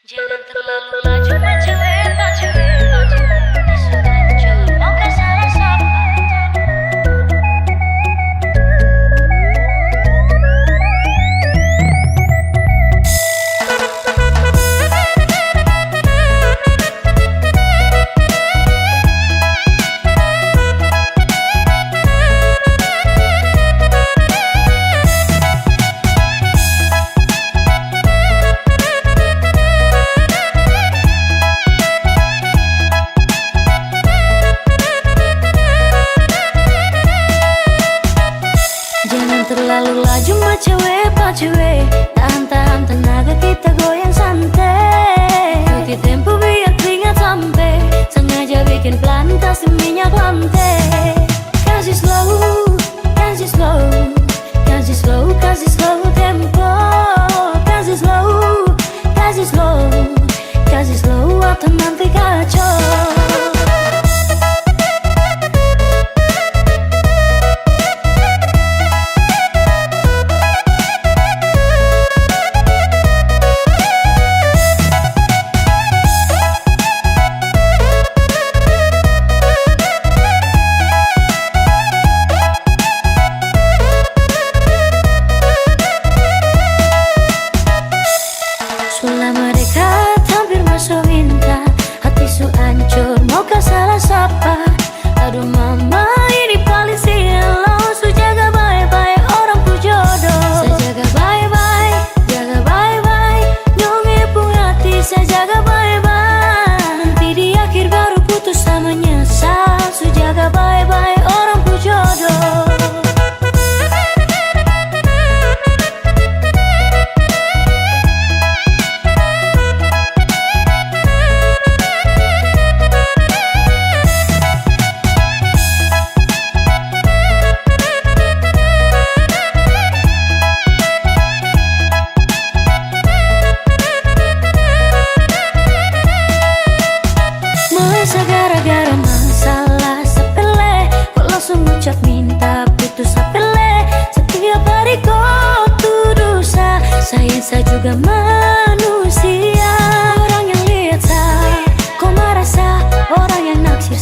Jangan terlalu laju maju maju isu hancur mau ke salah sapa. Terlalu laju maju tahan-tahan tenaga kita goyang santai. Ikuti tempo biar keringat sampai, sengaja bikin pelan kasih minyak lantai. Kasih slow, kasih slow, kasih slow, kasih slow tempo. Kasih slow, kasih slow, kasih slow atau nanti kacau. Selama dekat hampir masuk minta, hati su hancur mau ke salah sapa. Aduh mama ini paling silau, su jaga bye-bye orang pu jodoh. Saya jaga bye-bye, jaga bye-bye, nyonge pun hati saya jaga bye-bye. Nanti di akhir baru putus sama nyesal, su jaga bye-bye orang pu jodoh. Gara-gara masalah sepele, kok langsung ucap minta putus sepele. Setiap hari kau tuduh saya juga manusia. Orang yang lihat kau marah orang yang naksir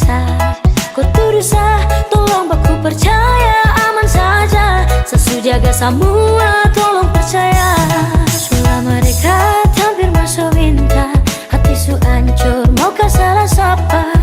kau tuduh tolong baku percaya aman saja. Sesu jaga semua tolong percaya. Selama dekat hampir masuk minta, hati su hancur mau ke salah sapa.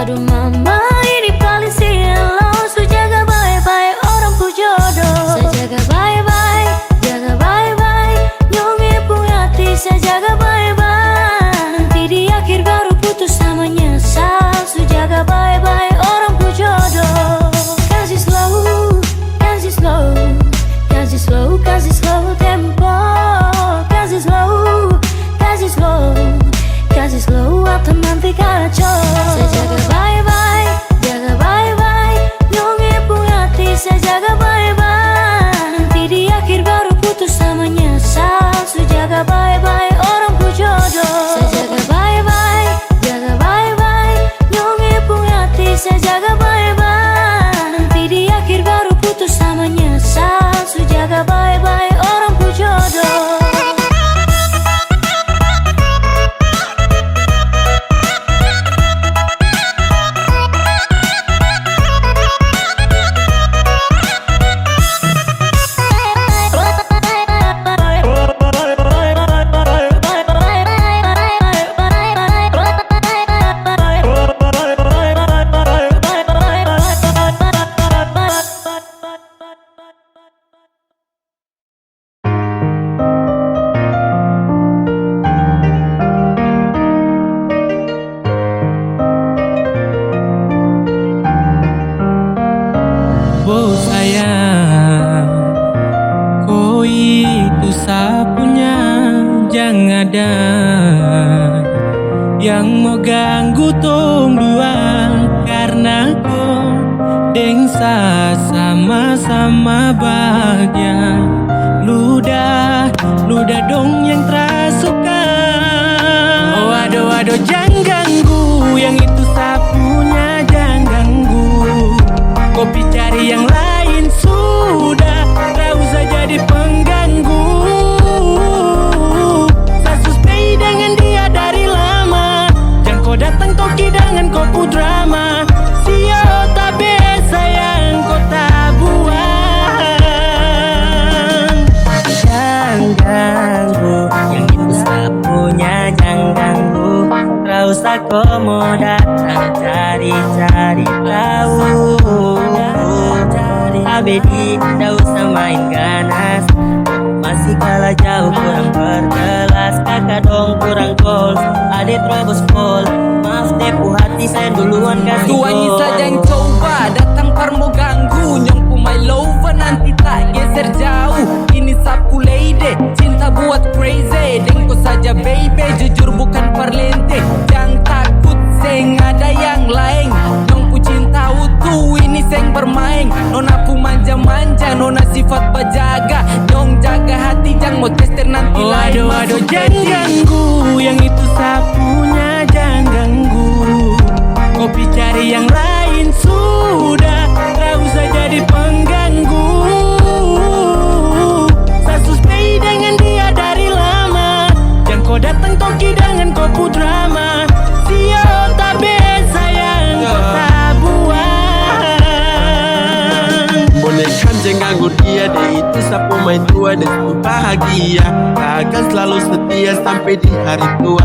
Aduh mama ini paling silau, su jaga bye-bye orang pu jodoh. Saya jaga bye-bye, jaga bye-bye, nyonge pun hati saya jaga bye-bye. Nanti di akhir baru putus sama nyesal, su jaga bye-bye orang pu jodoh. Kasih slow, kasih slow, kasih slow, kasih slow tempo. Kasih slow, kasih slow, kasih slow atau nanti kacau. Saya jaga bye-bye, jaga bye-bye, nyonge pun hati saya jaga bye-bye. Nanti di akhir baru putus sama nyesal, su jaga bye-bye orang pu jodoh. Saya jaga bye-bye, jaga bye-bye, nyonge pun hati saya jaga bye-bye. Nanti di akhir baru putus sama nyesal, su jaga bye-bye orang pu jodoh. Oh sayang, kau itu sapunya, jangan ada yang mau ganggu tong dua. Karena kau dengsa sama-sama bahagia. Ludah dong yang terasuka. Oh aduh jangan ganggu, yang itu sapunya jangan ganggu. Kopi cari yang lain sudah, tak usah jadi pengganggu. Tak suspek dengan dia kau mau datang cari-cari tahu. Abedi tak usah main ganas, masih kalah jauh kurang berkelas. Kakak dong kurang gol, adik terobos gol. Maaf tepu hati saya duluan kasih gol. Tuannya saja yang coba datang parmo ganggu. Nyong pumai lover nanti tak geser jauh. Ini sapu lady, cinta buat crazy. Dengko saja baby, jujur bukan parlente. Jangan takut seng ada yang lain. Nyong pu cinta utuh, ini seng bermain. Nona pu manja-manja, nona sifat bajaga. Nyong jaga hati, jangan mau tester nanti Oh lain. aduh aduh jangan ganggu, yang itu sapunya jangan ganggu. Kopi cari yang lain sudah, tak usah jadi pengganggu. Saya suspek dengan dia dari lama. Jangan kau datang toki dengan kau pu drama. Sio tabe sayang kau tak buang. Boleh kan jangan ganggu dia, dia itu sapu main tua dan itu bahagia. Akan selalu setia sampai di hari tua.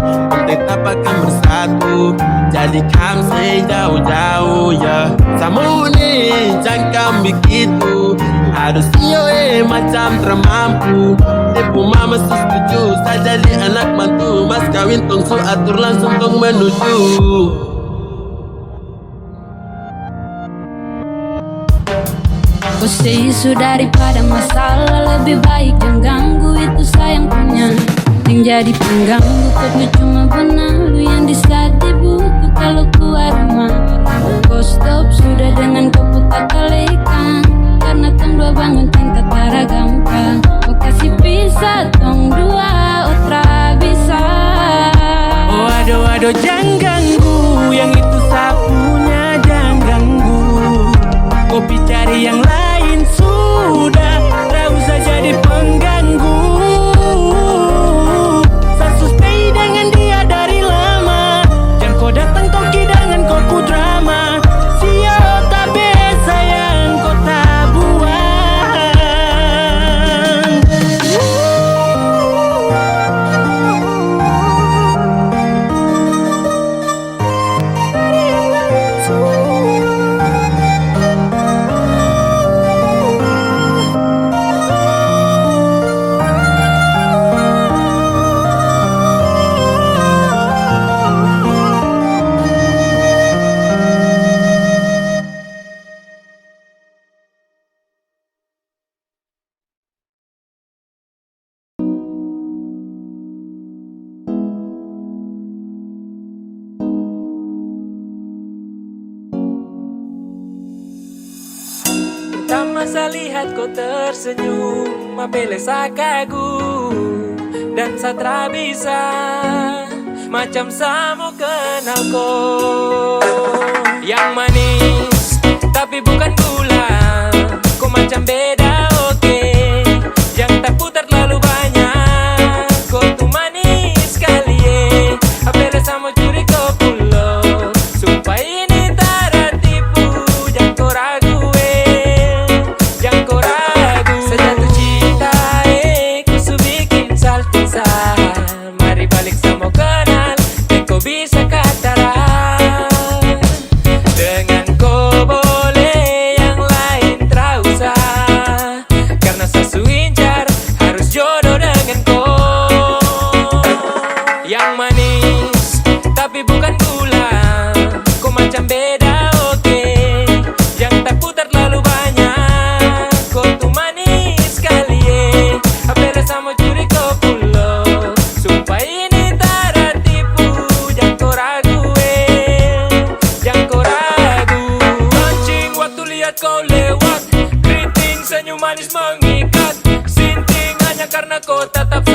Tetap akan bersatu, jadi kamu sejauh-jauh ya. Samu nih jangan begitu, harus macam termampu. Tepu mama setuju, saya jadi anak mantu. Mas kawin tong su atur langsung tong menuju. Kau say isu daripada masalah, lebih baik jangan ganggu, itu sayang punya. Yang jadi pengganggu kau tuh cuma benalu yang di saat di buku kalau keluar rumah. Kau stop sudah dengan kau putar kalikan, karena tong dua bangun cinta tara gampang. Kau kasih pisah tong dua otra bisa. Oh aduh aduh jangan ganggu, yang itu sapunya jangan ganggu. Kopi cari yang lain sudah, tak usah jadi pengganggu. Saya suspek dengan dia dari lama. Jangan kau datang toki dengan kau pu drama. Sio tabe sayang kau tak buang. Tak masa lihat kau tersenyum, mapele kagum dan satra bisa macam samo kenal kau. Yang manis tapi bukan gula, kau macam beda oke. Yang tak putar terlalu banyak, kau tuh manis sekali apele samo curi kau pulo. Sumpah ini tak ada tipu, jangan kau ragu. Sejatuh cinta ku su bikin saltisa. Mari balik sama kenal, dan kau bisa kataran. Dengan kau boleh yang lain tak usah, karena sasu incar harus jodoh dengan kau. Yang manis tapi bukan gula, kau macam beda oke. Yang tak putar terlalu banyak, kau tuh manis sekali apele sama curi kau pulo. Sumpah ini tak ada tipu, jangan kau ragu jangan kau ragu. Mancing waktu lihat kau lewat, keriting senyum manis mengikat. Sinting hanya karena kau tetap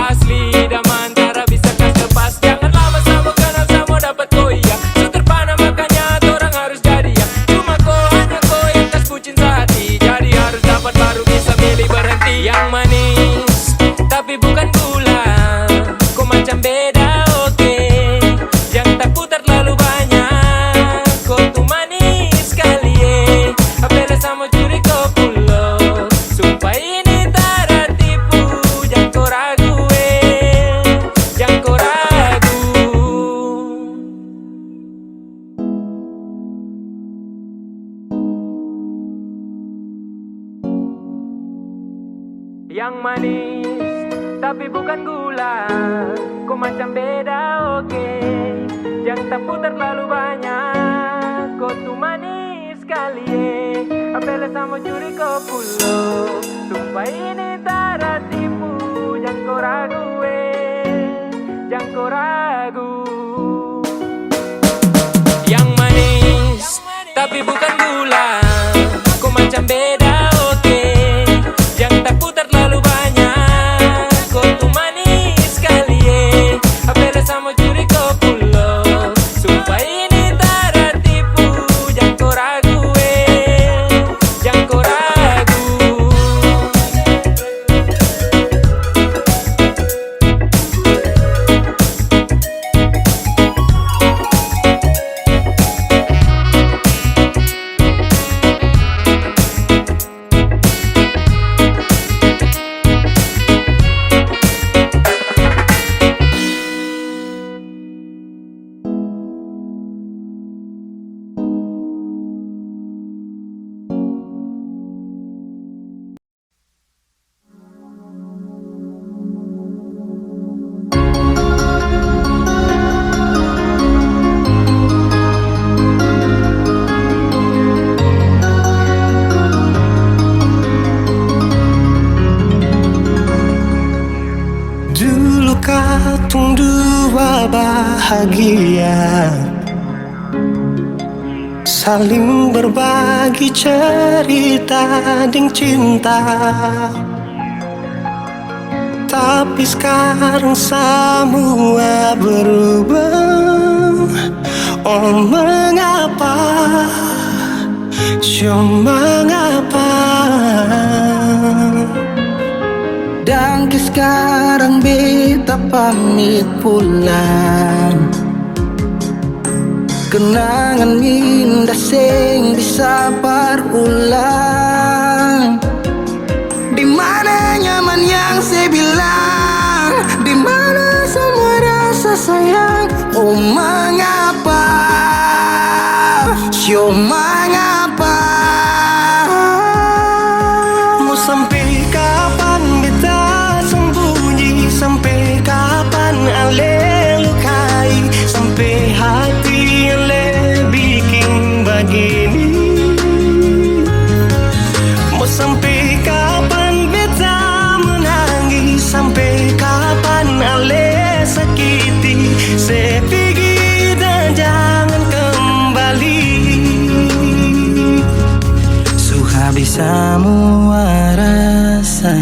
asli, dan antara bisa kas lepas. Jangan lama sama kenal sama dapat kau iya. Seterpana makanya orang harus jadi ya. Cuma kau hanya kau yang kas bucin sehati, jadi harus dapat baru bisa milih berhenti. Yang manis tapi bukan gula, kau macam beda oke. Yang tak putar terlalu banyak, kau tuh manis sekali apele sama curi kau pulo. Sumpah ini tak ada tipu, jangan kau ragu tapi bukan gula. Kau macam beda oke, jangan tak putar terlalu banyak. Kau tuh manis sekali, apalagi sama curi kau pulau. Sumpah ini tak tipu, jangan kau ragu jangan kau ragu. Yang manis tapi bukan gula, kau macam beda oke, jangan tak putar terlalu banyak. Kau tuh manis sekali, apalagi sama curi kau pulau. Sumpah ini tak tipu, jangan kau ragu jangan kau ragu. Dulu katong dua bahagia, saling berbagi cerita ding cinta. Tapi sekarang semua berubah. Oh mengapa, mengapa? Dan sekarang beta pamit pulang. Kenangan indah sing bisa berulang. Di mana nyaman yang saya bilang, di mana semua rasa sayang. Oh mengapa, mengapa? Mau sampai kapan beta sembunyi, sampai kapan ale lukai, sampai hati ale bikin begini. Mau sampai kapan beta menangis, sampai kapan ale sakiti. Saya pergi dan jangan kembali. Habis semua rasa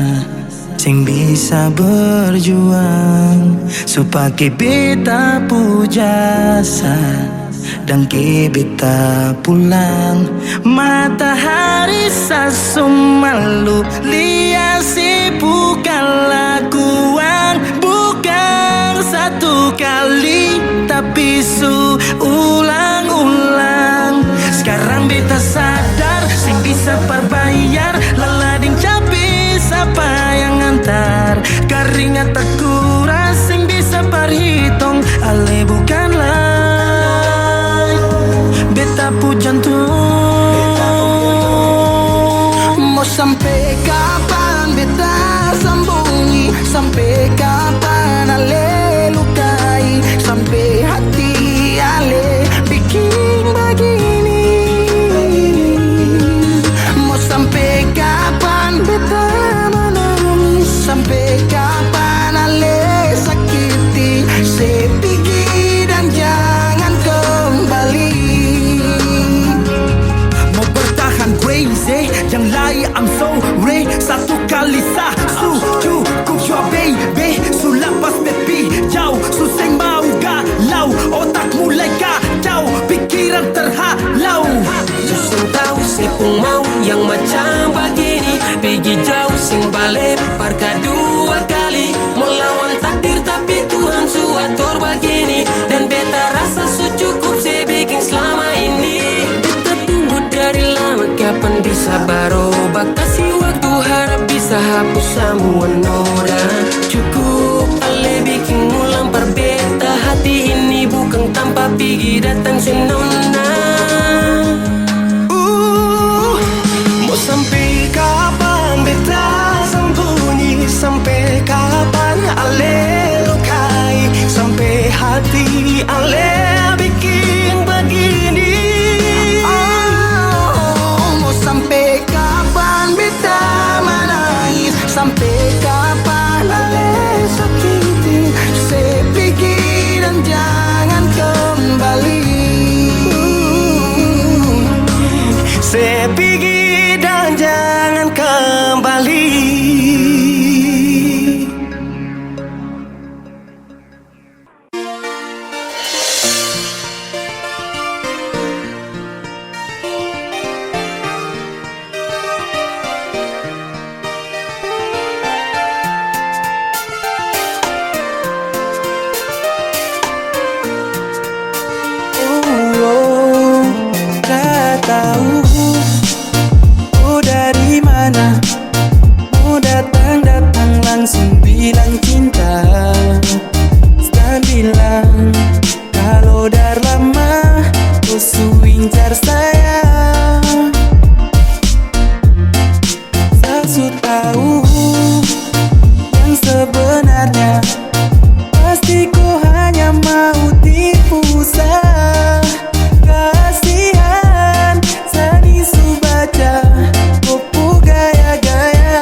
sing bisa berjuang, supaya beta pujasa dan beta pulang. Matahari sasumalu liasi bukan lakuan, bukan satu kali tapi ulang-ulang. Sekarang beta sadar sing bisa perbayar, lalading capi siapa yang antar. Keringat tak kuras sing bisa perhitung, ale bukanlah beta pu jantung. Mau sampai kapan beta sembunyi, sampai kapan ale lukai, sampai hati ale bikin begini. Sampai kapan beta menangis, sampai kapan ale sakiti. Saya pergi dan jangan kembali. Mau bertahan crazy, yang lain I'm sorry. Satu kali sah cukup jua baby. Sulapas baby jauh, suseng mau galau. Otak mulai kacau, pikiran terhalau. Suseng tahu sepung mau yang macam begini. Pergi jauh sing balik parka dua kali. Melawan takdir tapi Tuhan suatur begini. Dan beta rasa cukup saya bikin selama ini. Beta tunggu dari lama kapan bisa berubah. Kasih waktu harap bisa hapus semua noda. Cukup ale bikin ulang perbeta. Hati ini bukan tanpa pergi datang senona. Sampai kapan beta sembunyi, sampai kapan tahu oh dari mana. Mau datang langsung bilang cinta. Dan bilang kalau dar lama kau suincar saya. Saya su tahu yang sebenarnya. Pasti kau hanya mau tipu saya. Kasihan Sani su baca kau gaya-gaya.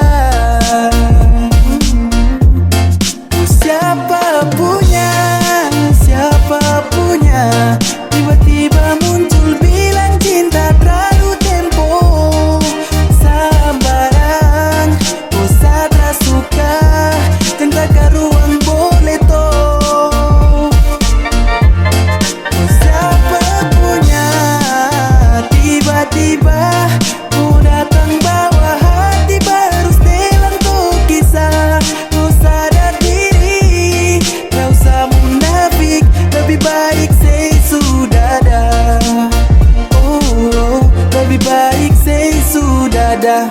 Siapa punya tiba-tiba muncul bilang cinta terlalu tempo. Sambarang kau sadar suka cinta ke ruang boleh toh. Siapa punya tiba-tiba kau datang bawa hati baru setelan tuh kisah. Kau sadar diri gak usah munafik, lebih baik say sudah dah. Oh, lebih baik say sudah dah.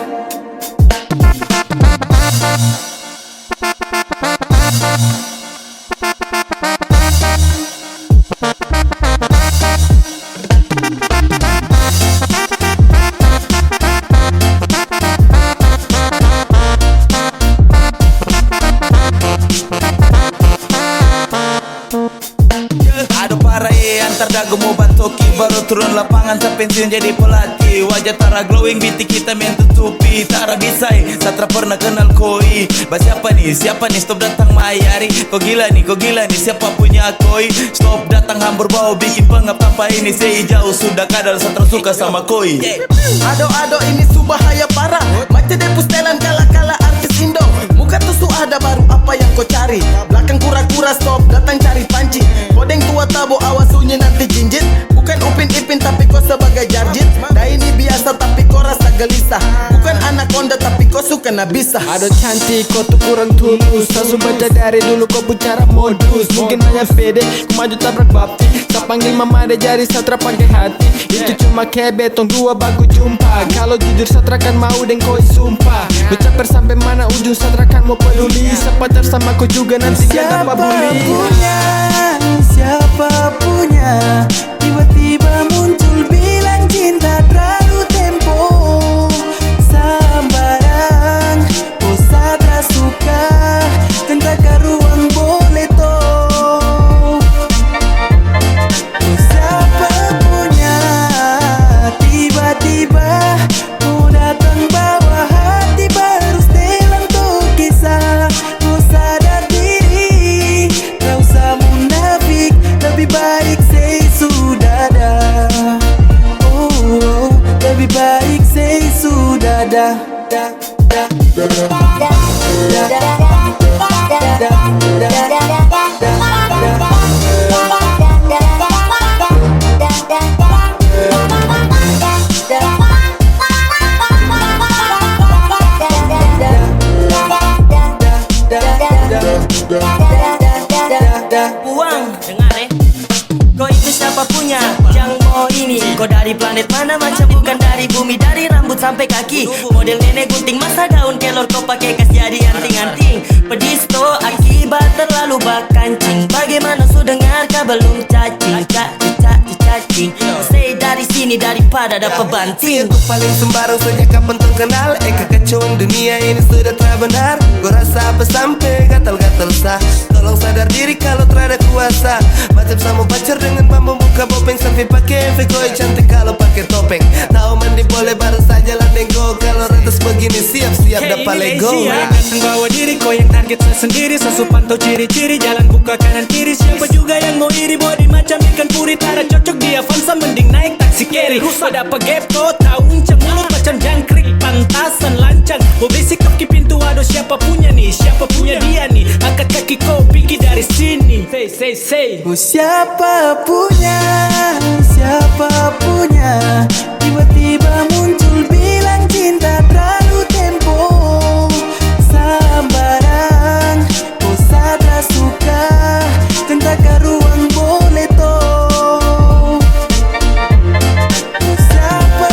Aduh parah antar dagu mau bantoki. Baru turun lapangan sampai pensiun jadi pelatih. Wajah tara glowing, binti kita main tutupi. Tara bisai, satra pernah kenal koi. Siapa nih, stop datang mayari. Kau gila nih, siapa punya koi. Stop datang hambur bau, bikin pengap tanpa ini. Sei jauh sudah kadal, satra suka sama koi. Ado ini subahaya parah. Macam depus telan kala-kala artis Indo. Muka tuh ada baru apa yang kau cari. Belakang kura-kura stop datang cari panci. Kodeng tua tabo awas sunyi nanti jinjit. Bukan Upin Ipin tapi kau sebagai jarjit. Dah ini biasa tapi kau rasa gelisah. Bukan anaconda tapi kau suka nabisa. Aduh cantik kau tuh kurang tulus. Langsung baca dari dulu kau bicara modus. Mungkin hanya pede ku maju tabrak bapti. Tak panggil mama deh jari satra pakai hati. Itu cuma kayak betong dua baku jumpa. Kalau jujur satra kan mau dan koi sumpah. Ucapkan sampai mana ujung satra kan mau peduli. Sepacar sama kau juga nanti kan tanpa bully. Siapa punya tiba-tiba muncul bilang cinta terlalu tempo. Sambarang kau sadar suka cinta ke ruang boleh toh. Siapa punya tiba-tiba kau datang bawa hati baru setelan tuh kisah. Kau sadar diri gak usah munafik, lebih baik say sudah dah. Oh, lebih baik say sudah dah. Uang, dengar kau itu siapa punya? Yang mau ini kau dari planet mana macam bukan dari bumi. Dari rambut sampai kaki model nenek gunting masa daun kelor kau pakai kas jadi anting-anting. Pedisto akibat terlalu bakancing. Bagaimana su dengar kau belum cacing. Cacing say dari sini daripada dapat banting. Aku paling sembarang sejak kapan terkenal. Kekacauan dunia ini sudah terbenar. Gua rasa apa sampai gatal-gatal sah. Tolong sadar diri kalau terada kuasa. Macam sama pacar dengan bambu buka bopeng. Selfie pakai MV koi cantik kalau pakai topeng. Tahu mandi boleh baru saja landeng go. Kalau ratus begini siap-siap dapat lego. Yang datang bawa diri kau yang target sendiri. Sesu pantau ciri-ciri jalan buka kanan kiri. Siapa juga yang mau iri body macam ikan puri. Tara cocok di Avanza mending naik taksi carry. Pada pagepo tahu uncang mulut macam jangkrik. Pantasan lancang mau berisik kaki pintu. Aduh siapa punya nih, siapa punya dia nih. Angkat kaki kau pergi dari sini. Say Siapa punya tiba-tiba muncul bilang cinta terlalu tempo. Sambarang kau sadar suka cinta ke ruang boleh toh. Siapa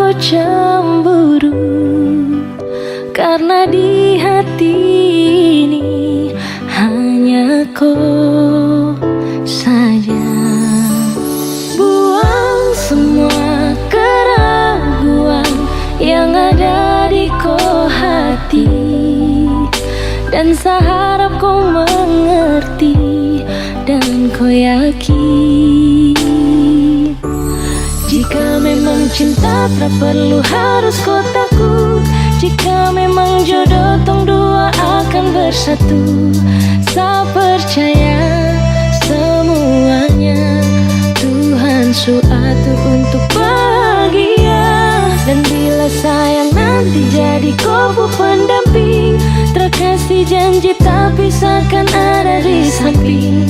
kau cemburu, karena di hati ini hanya kau saja. Buang semua keraguan yang ada di kau hati, dan saya harap kau mengerti dan kau yakin. Jika memang cinta tak perlu harus kau takut, jika memang jodoh tong dua akan bersatu. Saya percaya semuanya Tuhan su atur untuk bahagia. Dan bila sayang nanti jadi kau pendamping, terkasih janji tapi seakan ada di samping.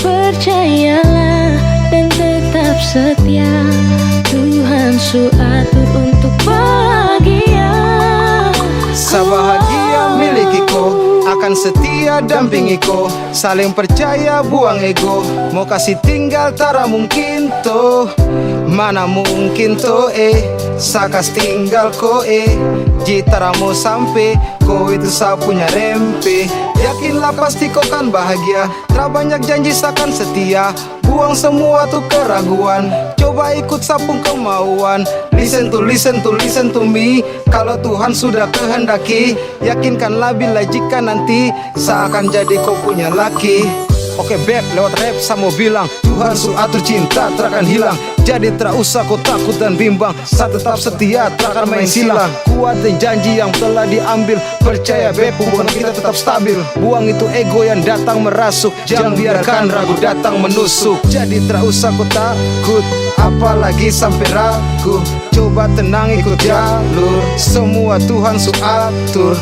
Percayalah dan tetap setia, Tuhan su atur untuk bahagia. Sabahagia miliki ko, akan setia dampingi ko. Saling percaya buang ego, mau kasih tinggal tara mungkin toh. Mana mungkin toh sakas tinggal ko jitara mau sampai ko itu sa punya rempe. Yakinlah pasti kau kan bahagia, tak banyak janji sakan setia. Buang semua tuh keraguan, coba ikut sapung kemauan. Listen to me. Kalau Tuhan sudah kehendaki, yakinkanlah bila jika nanti seakan jadi kau punya laki. Oke beb, lewat rap saya mau bilang, Tuhan su atur cinta takkan hilang. Jadi tak usah kau takut dan bimbang, saya tetap setia takkan main silang. Kuatin janji yang telah diambil, percaya beb hubungan kita tetap stabil. Buang itu ego yang datang merasuk, jangan biarkan ragu datang menusuk. Jadi tak usah kau takut, apalagi sampai ragu. Coba tenang ikut jalur, semua Tuhan su atur.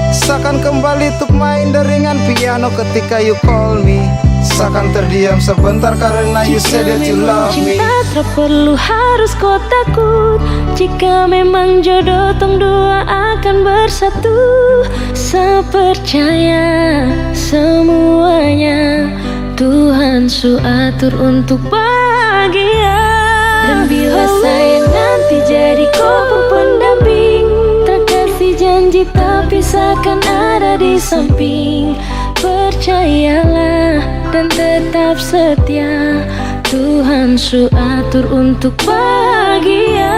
Seakan kembali untuk main deringan piano ketika you call me. Seakan terdiam sebentar karena you said that you love me. Cinta tak perlu harus kau takut, jika memang jodoh tong dua akan bersatu. Saya percaya semuanya Tuhan su atur untuk bahagia. Dan bila saya nanti jadi kau pendamping, terkasih janji tapi seakan ada di samping. Percayalah dan tetap setia, Tuhan su atur untuk bahagia.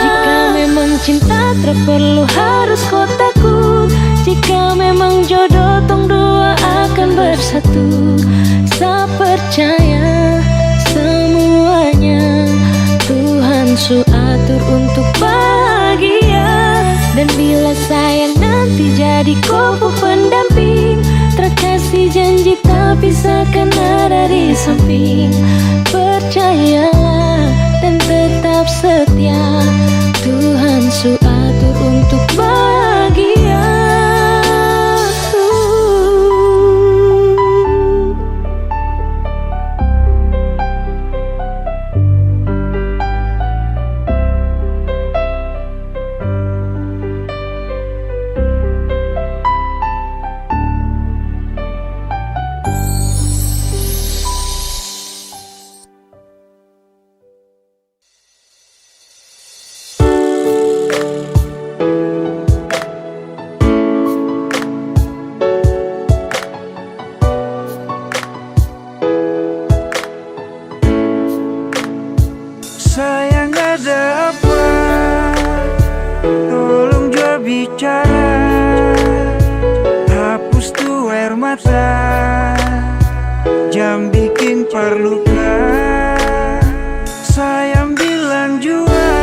Jika memang cinta tak perlu harus kau takut, jika memang jodoh tong dua akan bersatu. Saya percaya semuanya Tuhan su atur untuk bahagia. Dan bila sayang nanti jadi kau pendamping, terkasih janji tapi seakan ada di samping. Percayalah dan tetap setia, Tuhan su atur untuk bahagia. Sayang ada apa? Tolong jawab bicara. Hapus tuh air mata, jam bikin perluka. Sayang bilang jua,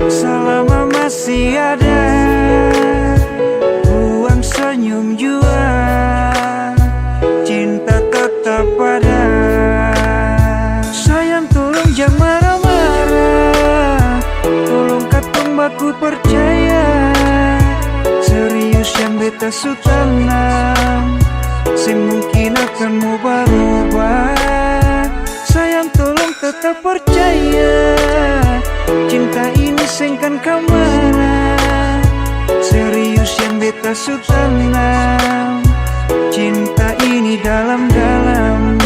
selama masih ada. Buang senyum jua, cinta tetap ada. Jangan marah-marah, tolong katong baku percaya. Serius yang beta su tanam, semungkin akan mau berubah. Sayang tolong tetap percaya, cinta ini sengkan kemana. Serius yang beta su tanam, cinta ini dalam-dalam.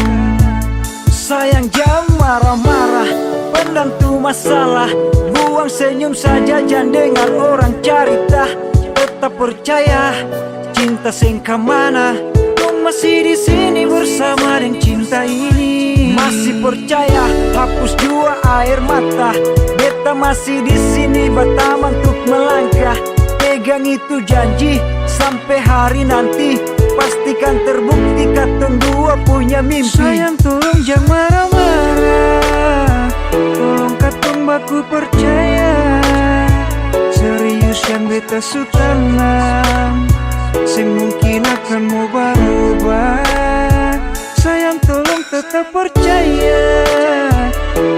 Sayang jangan marah-marah, pendam tu masalah. Buang senyum saja jangan dengar orang carita. Tetap percaya cinta sing kemana. Kau masih di sini bersama dengan cinta ini. Masih percaya hapus jua air mata. Beta masih di sini bertaman untuk melangkah. Pegang itu janji sampai hari nanti. Pastikan terbukti katong dua punya mimpi. Sayang tolong jangan marah-marah. Tolong katong baku percaya. Serius yang beta su tanam, sing mungkin akan mau berubah. Sayang tolong tetap percaya.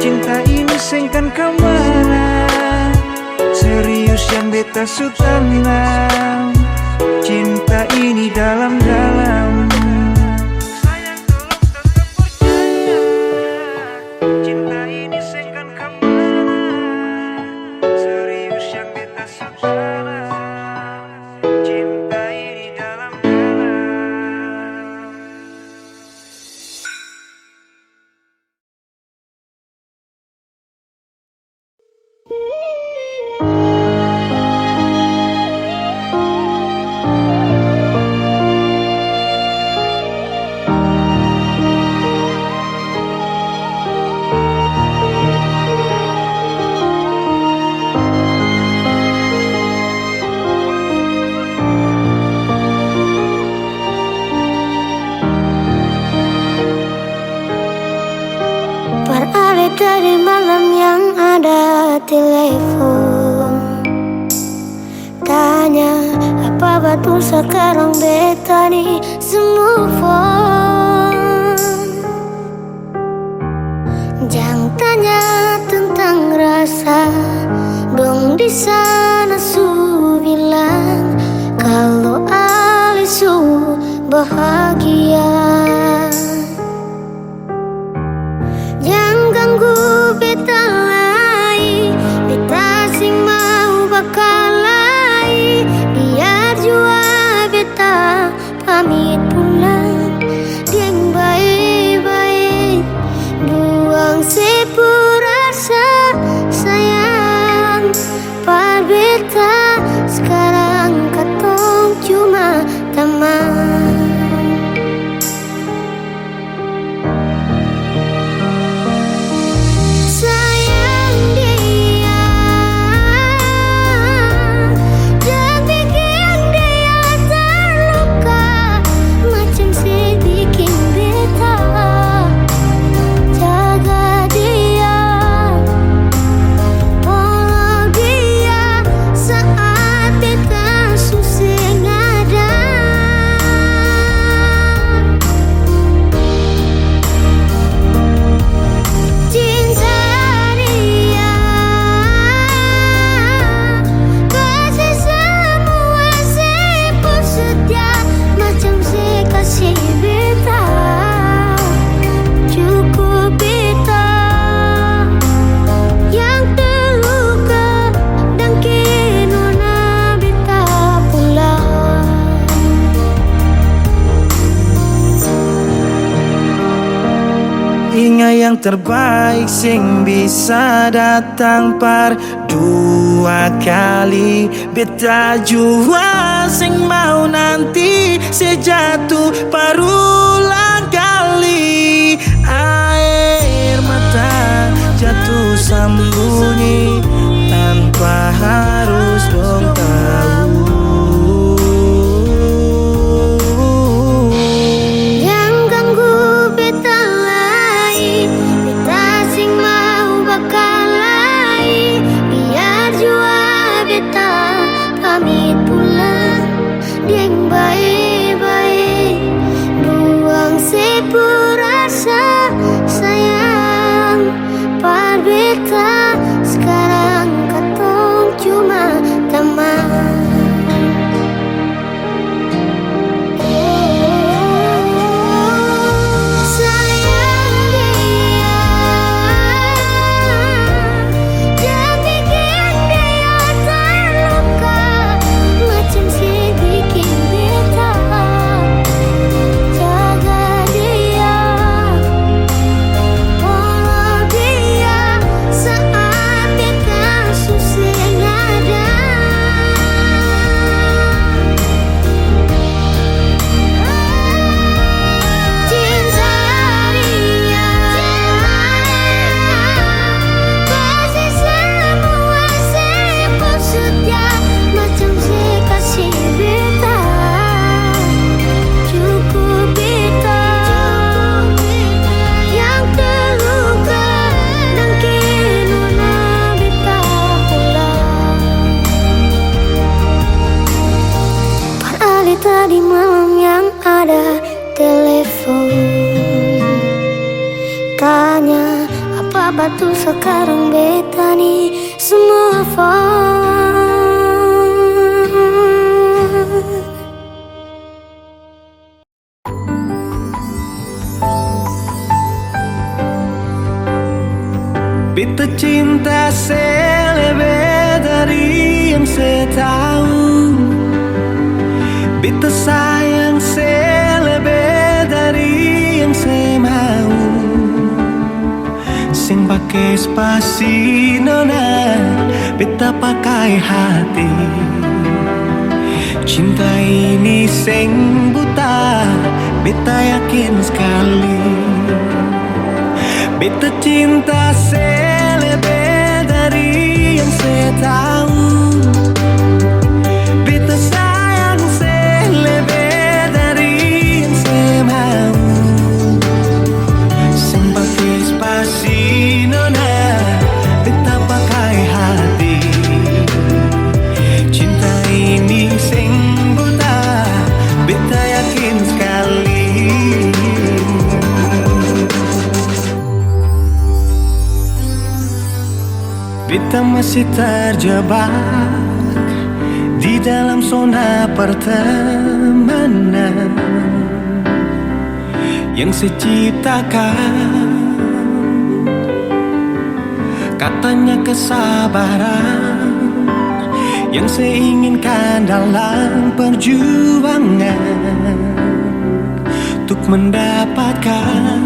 Cinta ini sing kan kemana. Serius yang beta su tanam, cinta ini dalam-dalam. Sayang tolong tetap percaya. Cinta ini sing kan kemana. Serius yang beta su tanam, cinta ini dalam-dalam. Beralih dari malam yang ada telepon, tanya apa betul sekarang beta nih semua phone. Jangan tanya tentang rasa, dong di sana su bilang kalau Ali su bahagia. Jangan ganggu beta lagi, beta sing mau bakal lagi. Biar jua beta pamit pulang, deng baik-baik. Buang sepurasa sayang, par beta sekarang katong cuma teman. Ingat yang terbaik sing bisa datang par dua kali. Beta jua sing mau nanti sejatuh parulang kali. Air mata jatuh sembunyi tanpa harus dong tahu. Pamit pulang, deng baik-baik. Buang sepurasa sayang, par beta sekarang katong cuma Makanya apa batu sekarang beta nih semua Beta cinta selebih dari yang saya tahu. Beta sayang selebih dari yang saya mau. Sing pakai spasi nona, beta pakai hati. Cinta ini sing buta, beta yakin sekali. Beta cinta selebih dari yang saya tahu. Beta sayang selebih dari yang saya mau. Sing pakai spasi nona, beta pakai hati. Cinta ini sing buta, beta yakin sekali. Beta masih terjebak di dalam zona pertemanan yang saya ciptakan. Katanya kesabaran yang saya inginkan dalam perjuangan untuk mendapatkan.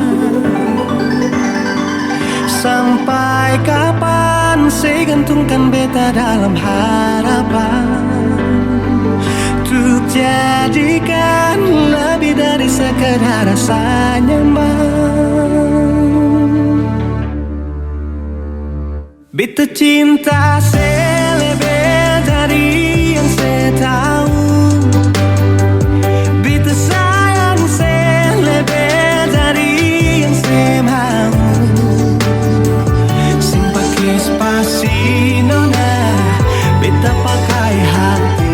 Sampai kapan saya gantungkan beta dalam harapan untuk jadikan lebih dari sekedar rasa nyaman. Beta cinta selebih dari yang saya tahu. Beta sayang selebih dari yang saya mau. Spasi nona, beta pakai hati.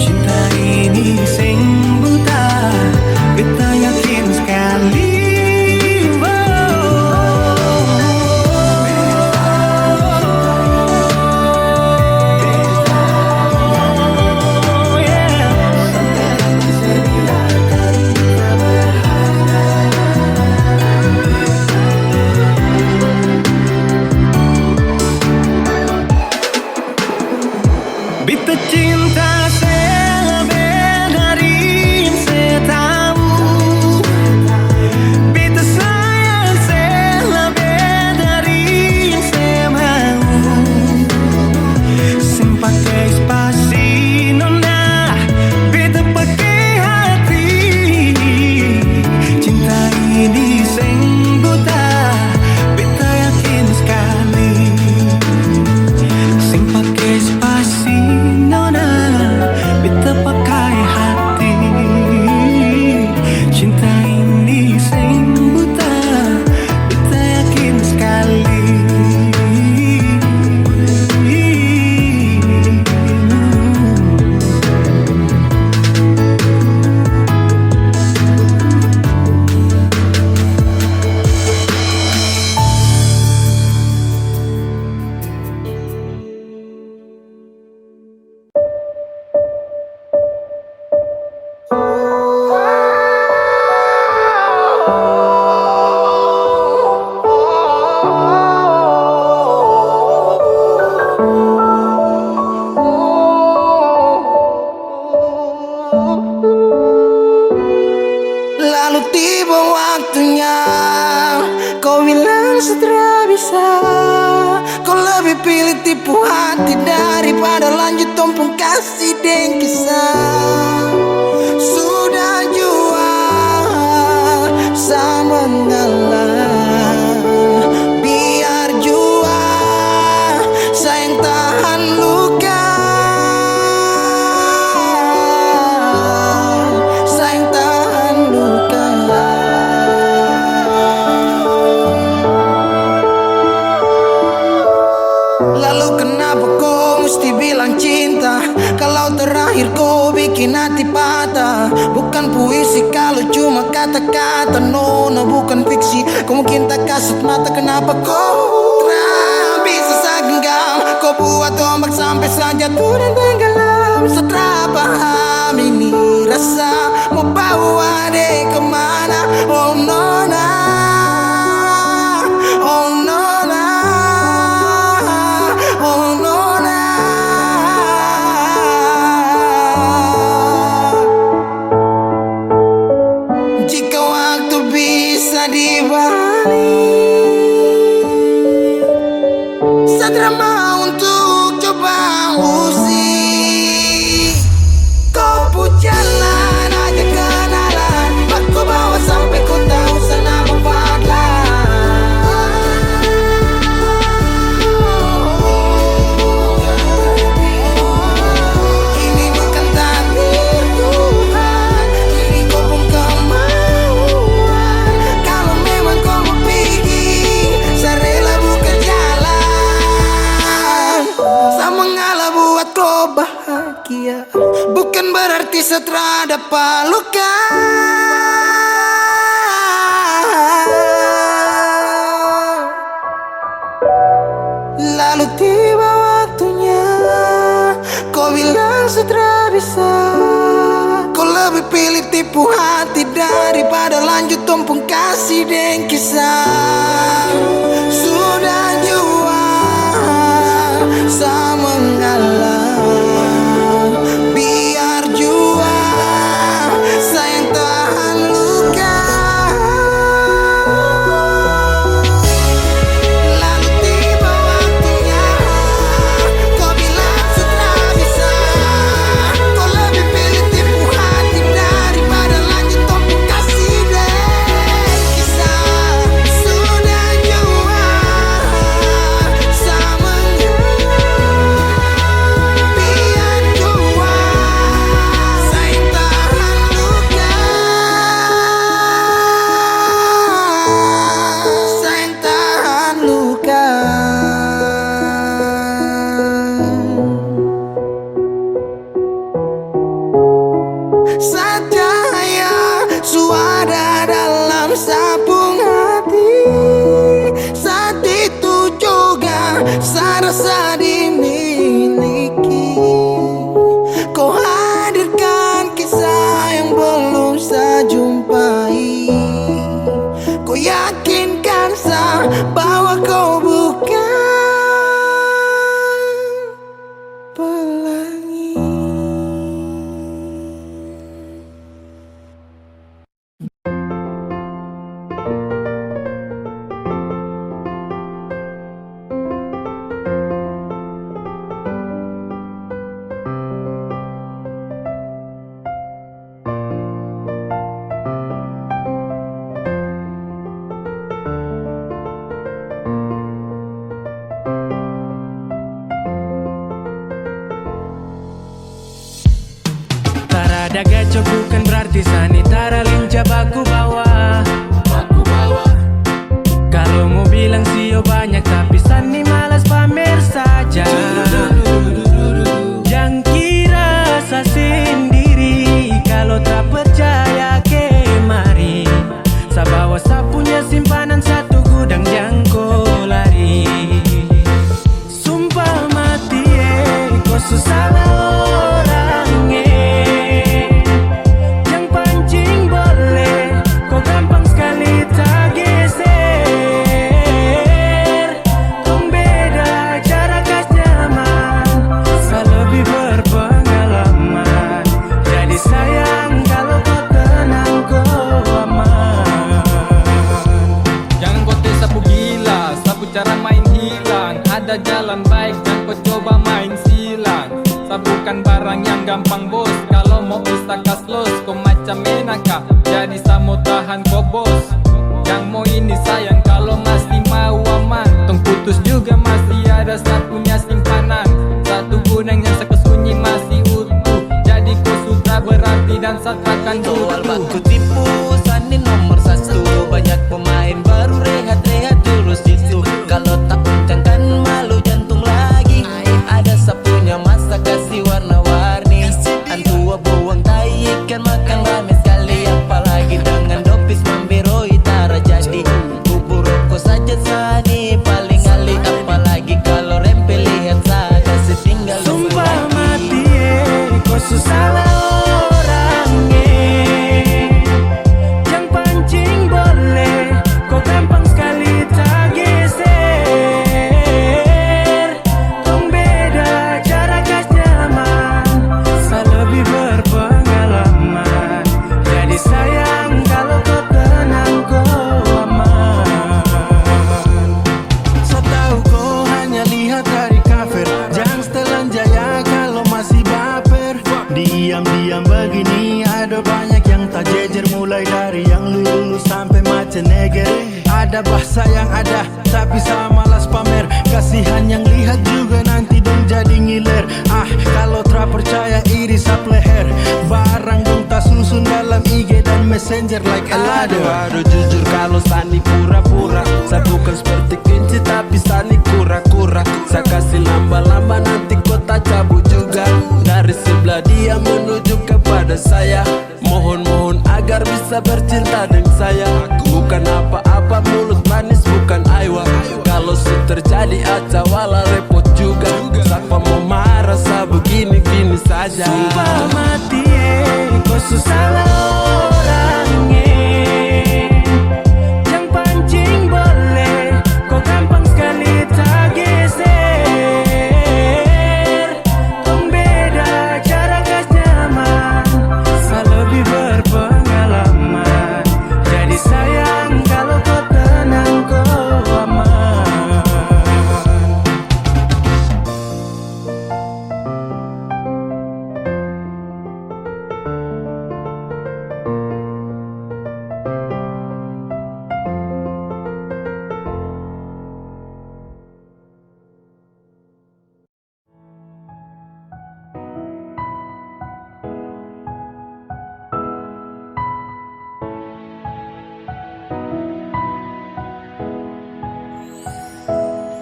Cinta ini sing buta, beta yakin sekali. Lalu tiba waktunya, kau bilang setelah bisa. Kau lebih pilih tipu hati daripada lanjut tompong kasih dan kisah. Sudah jual sama ngalah, biar jual sayang tahan luka. Sayang tahan luka. Lalu kenapa kau mesti bilang cinta kalau terakhir kau bikin hati patah? Bukan puisi kalau cuma kata-kata, no, bukan Kau mungkin tak kasut mata, kenapa kau bisa segenggam? Kau buat ombak sampai saja turun tenggelam. Setelah paham ini rasa, mau bawa dek kemana? Oh nona, oh nona, oh nona. Jika waktu bisa dibalik, Sadra mau untuk coba usik. Kau pujalan aja kenalan, aku bawa sampai kau tahu sana ini bukan takdir Tuhan, ini kau pun kemauan. Kalau memang kau mau pergi, saya rela buka jalan. Saya mengalah buat kau bahagia, bukan berarti setelah dapat luka. Lalu tiba waktunya, kau bilang sudah bisa. Kau lebih pilih tipu hati daripada lanjut tumpung kasih dan kisah. Sudah jua saya mengalah, biar jua saya yang tahan luka. Lalu tiba waktunya, kau bilang sudah bisa. Kau lebih pilih tipu hati daripada lanjut tumpung kasih dan kisah. Sudah jua saya mengalah, biar jua saya yang tahan luka. Saya yang tahan luka. Cahaya suara dalam sabung hati, saat itu juga saya rasa dimiliki. Kau hadirkan kisah yang belum saya jumpai. Kau yakinkan saya bahwa kau bukan pelangi. Tarada gaco bukan berarti sanitara linca baku bawa. Kalau mau bilang sio banyak tapi sani malas pamer saja. Jangan kira saya sendiri, kalau tak percaya kemari. Saya bawa saya punya simpanan satu gudang jangko lari. Sumpah mati kau susah orangnya. Yang pancing boleh, kau gampang sekali tak geser. Kau beda cara kas nyaman, saya lebih berpengalaman. Jadi sayang kalau kau tenang kau aman. Jangan kau tes sapu gila, sapu cara main hilang. Ada jalan baik, jangan kau coba main silang. Bukan barang yang gampang bos, kalau mau bisa kas los. Kau macam menaka, jadi saya mau tahan kau bos. Yang mau ini sayang, kalau masih mau aman. Tong putus juga masih ada satunya simpanan. Satu gudang yang sekesunyi masih utuh. Jadi kau sudah berarti dan saya takkan Soal butuh. baku tipu, Sani nomor satu. Banyak pemain baru rehat-rehat dulu situ. Kalau tak kencangkan malu jantung lagi. Ada sapunya masa kasih warna-warni. Antua buang tai ikan makan rame sekali. Apalagi dengan dopis mambero itara jadi. kere. Ada bahasa yang ada, tapi saya malas pamer. Kasihan yang lihat juga nanti dong jadi ngiler. Kalau tak percaya iris up leher. Barang dong tak susun dalam IG dan Messenger like Elado. Aduh jujur kalau Sani pura-pura. Saya bukan seperti kunci tapi Sani kura-kura. Saya kasih lamba-lamba nanti kota cabut juga. Dari sebelah dia menuju kepada saya. Mohon agar bisa bercinta dengan saya. Bukan apa-apa mulut manis bukan aiwa. Kalau terjadi acawala repot juga. Siapa mau marah saya begini-gini saja. Sumpah mati kau susah orangnya. Yang pancing boleh, kau gampang sekali tak geser. Tong beda cara gas nyaman, saya lebih berpengalaman. Jadi sayang kalau kau tenang kau aman.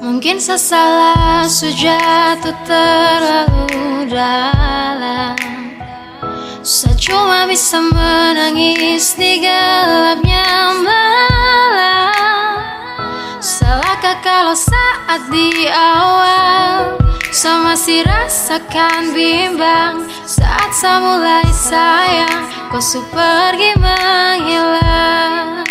Mungkin saya salah, jatuh terlalu dalam. Saya cuma bisa menangis di gelapnya malam. Salahkah kalau saat di awal saya masih rasakan bimbang. Saat saya mulai sayang, kau su pergi menghilang.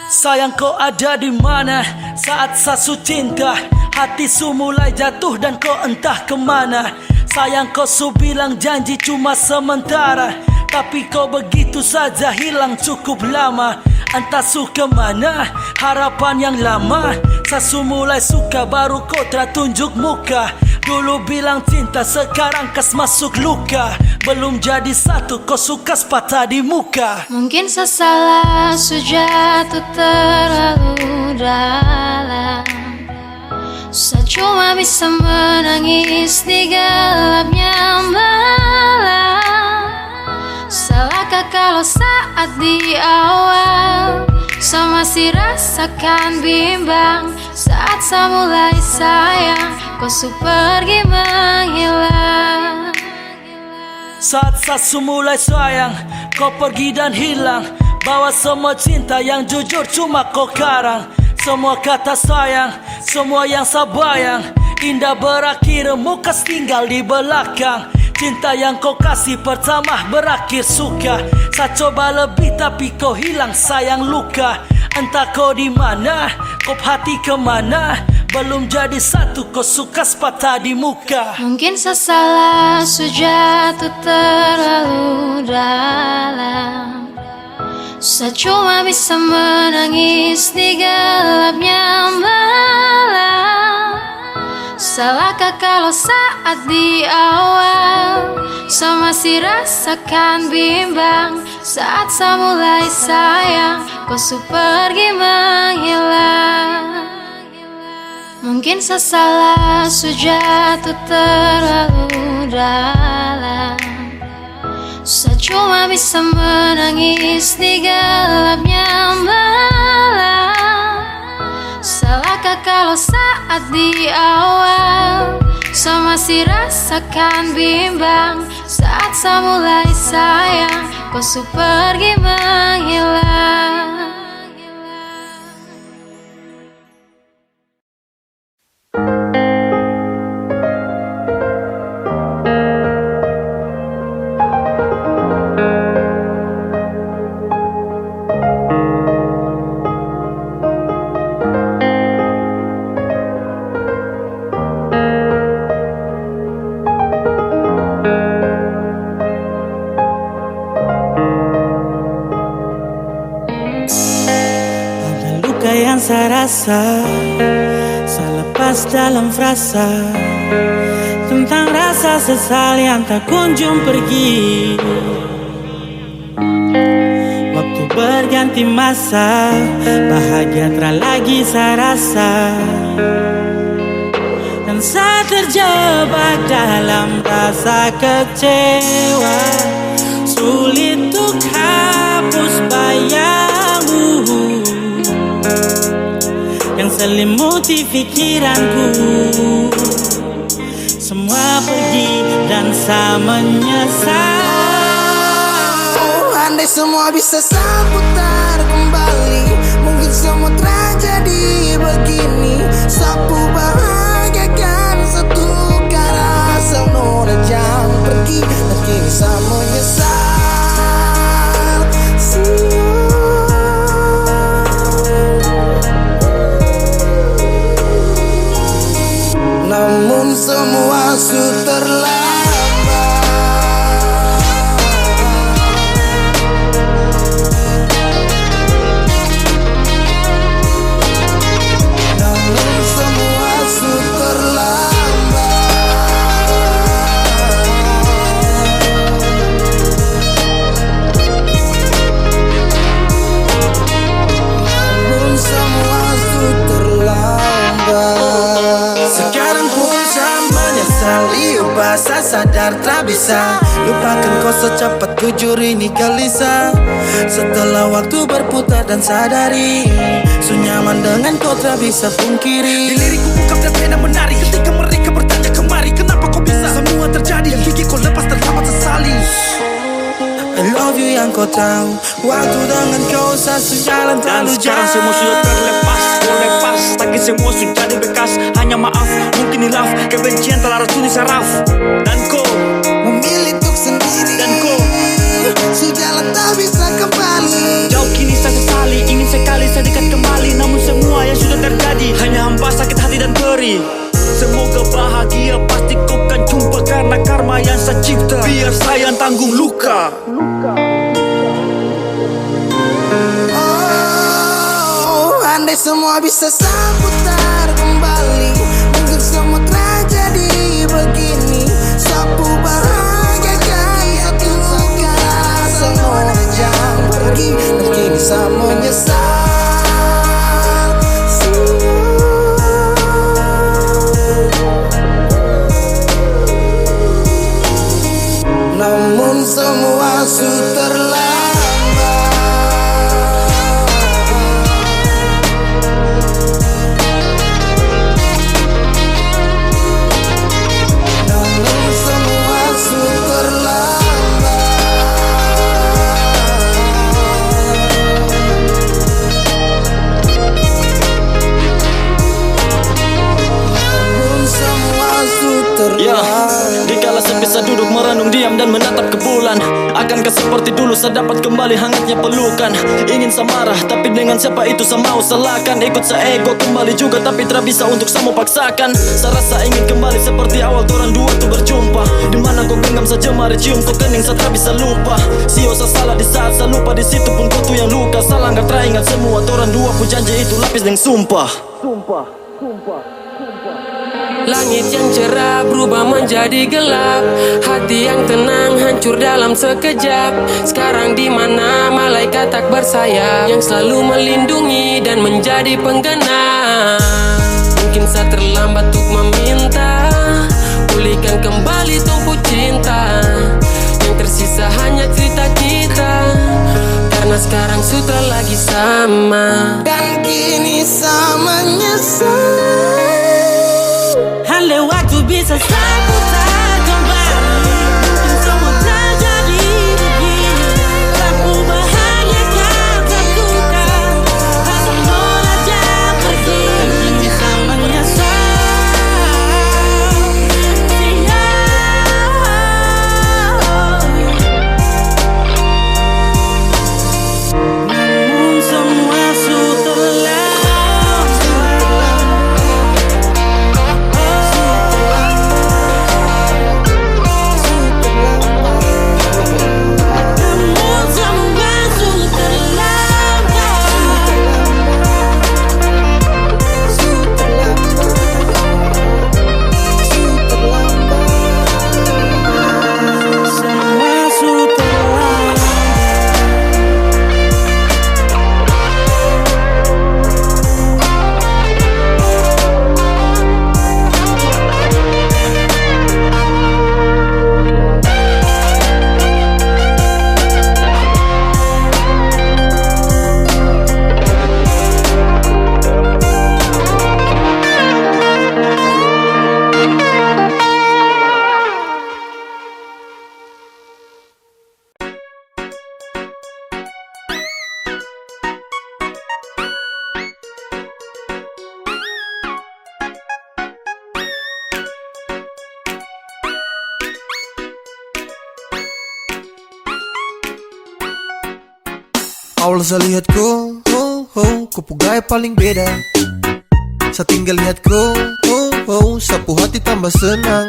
Sayang kau ada di mana saat sasu cinta? Hati su mulai jatuh dan kau entah kemana. Sayang kau su bilang janji cuma sementara, tapi kau begitu saja hilang cukup lama. Entah su kemana harapan yang lama. Sasu mulai suka baru kau tertunjuk muka. Dulu bilang cinta sekarang kas masuk luka. Belum jadi satu kau suka patah di muka. Mungkin saya salah, jatuh terlalu dalam. Saya cuma bisa menangis di gelapnya malam. Salahkah kalau saat di awal saya masih rasakan bimbang. Saat saya mulai sayang, kau su pergi menghilang. Saat sasu mulai sayang, kau pergi dan hilang. Bawa semua cinta yang jujur cuma kau karang. Semua kata sayang, semua yang saya bayang, indah berakhir mukas tinggal di belakang. Cinta yang kau kasih pertama berakhir suka. Saya coba lebih tapi kau hilang sayang luka. Entah kau di mana, kau hati kemana. Belum jadi satu kau suka patah di muka. Mungkin saya salah, jatuh terlalu dalam. Saya cuma bisa menangis di gelapnya malam. Salahkah kalau saat di awal saya masih rasakan bimbang. Saat saya mulai sayang, kau su pergi menghilang. Mungkin saya salah, jatuh terlalu dalam. Saya cuma bisa menangis di gelapnya malam. Salahkah kalau saat di awal saya masih rasakan bimbang. Saat saya mulai sayang, kau su pergi menghilang. Saya rasa selepas dalam frasa tentang rasa sesal yang tak kunjung pergi. Waktu berganti masa, bahagia tak lagi saya rasa. Dan saya terjebak dalam rasa kecewa, sulit untuk hapus bayangmu yang selimuti pikiranku. Semua pergi dan saya menyesal. Andai semua bisa saya putar kembali, mungkin semua tragedi begini. Sapu bahagiakan satu kara senora jangan pergi, dan kini saya menyesal. Namun semua sudah terlambat. Saya sadar tak bisa lupakan kau secepat jujur ini gelisah. Setelah waktu berputar dan sadari sunyaman dengan kau tak bisa pungkiri. Di lirikku buka dan pena menari ketika mereka bertanya kemari, kenapa kau bisa semua terjadi yang gigi kau lepas terlambat sesali. I love you yang kau tahu, waktu dengan kau satu jalan terlalu jauh. Sekarang semua sudah terlepas, kau lepas, tapi semua sudah jadi bekas. Hanya maaf, mungkin hilaf, kebencian telah racuni saraf. Dan kau memilih untuk sendiri, dan kau sejalan tak bisa kembali. jauh kini saya sesali, ingin sekali saya dekat kembali. Namun semua yang sudah terjadi hanya hampa, sakit hati dan perih. Semoga bahagia pasti kau kan jumpa, karena karma yang saya cipta. Biar saya yang tanggung luka. Oh, andai semua bisa saya putar kembali, mungkin semua tragedi begini. Sapu bahagiakan satu kara senora jangan pergi, dan kini saya menyesal. Namun semua sudah terlambat. Namun semua sudah terlambat. Namun semua sudah terlambat. Dikala saya bisa duduk merenung diam dan menatap ke bulan, akankah seperti dulu saya dapat kembali hangatnya pelukan? Ingin saya marah, tapi dengan siapa itu saya mau salahkan? Ikut saya ego kembali juga, tapi tak bisa untuk saya mau paksakan. Saya rasa ingin kembali seperti awal orang dua tuh berjumpa, dimana kau genggam saja mari cium kau kening, saya tak bisa lupa. Sio saya salah di saat saya lupa, di situ pun kau tuh yang luka. Salah nggak teringat semua orang dua ku janji itu lapis dengan sumpah. Langit yang cerah berubah menjadi gelap, hati yang tenang hancur dalam sekejap. Sekarang di mana malaikat tak bersayap, yang selalu melindungi dan menjadi penggenap. Mungkin saya terlambat untuk meminta, pulihkan kembali tumpu cinta. Yang tersisa hanya cerita kita, karena sekarang sudah lagi sama. Dan kini saya menyesal. Andai waktu bisa saya putar kembali, mungkin semua terjadi begini. Sapu bahagiakan satu kara senora jangan pergi, kini saya menyesal. Namun semua sudah terlambat. Awal saya lihat kau, kau pugai paling beda. Saya tinggal lihat kau, sapu hati tambah senang.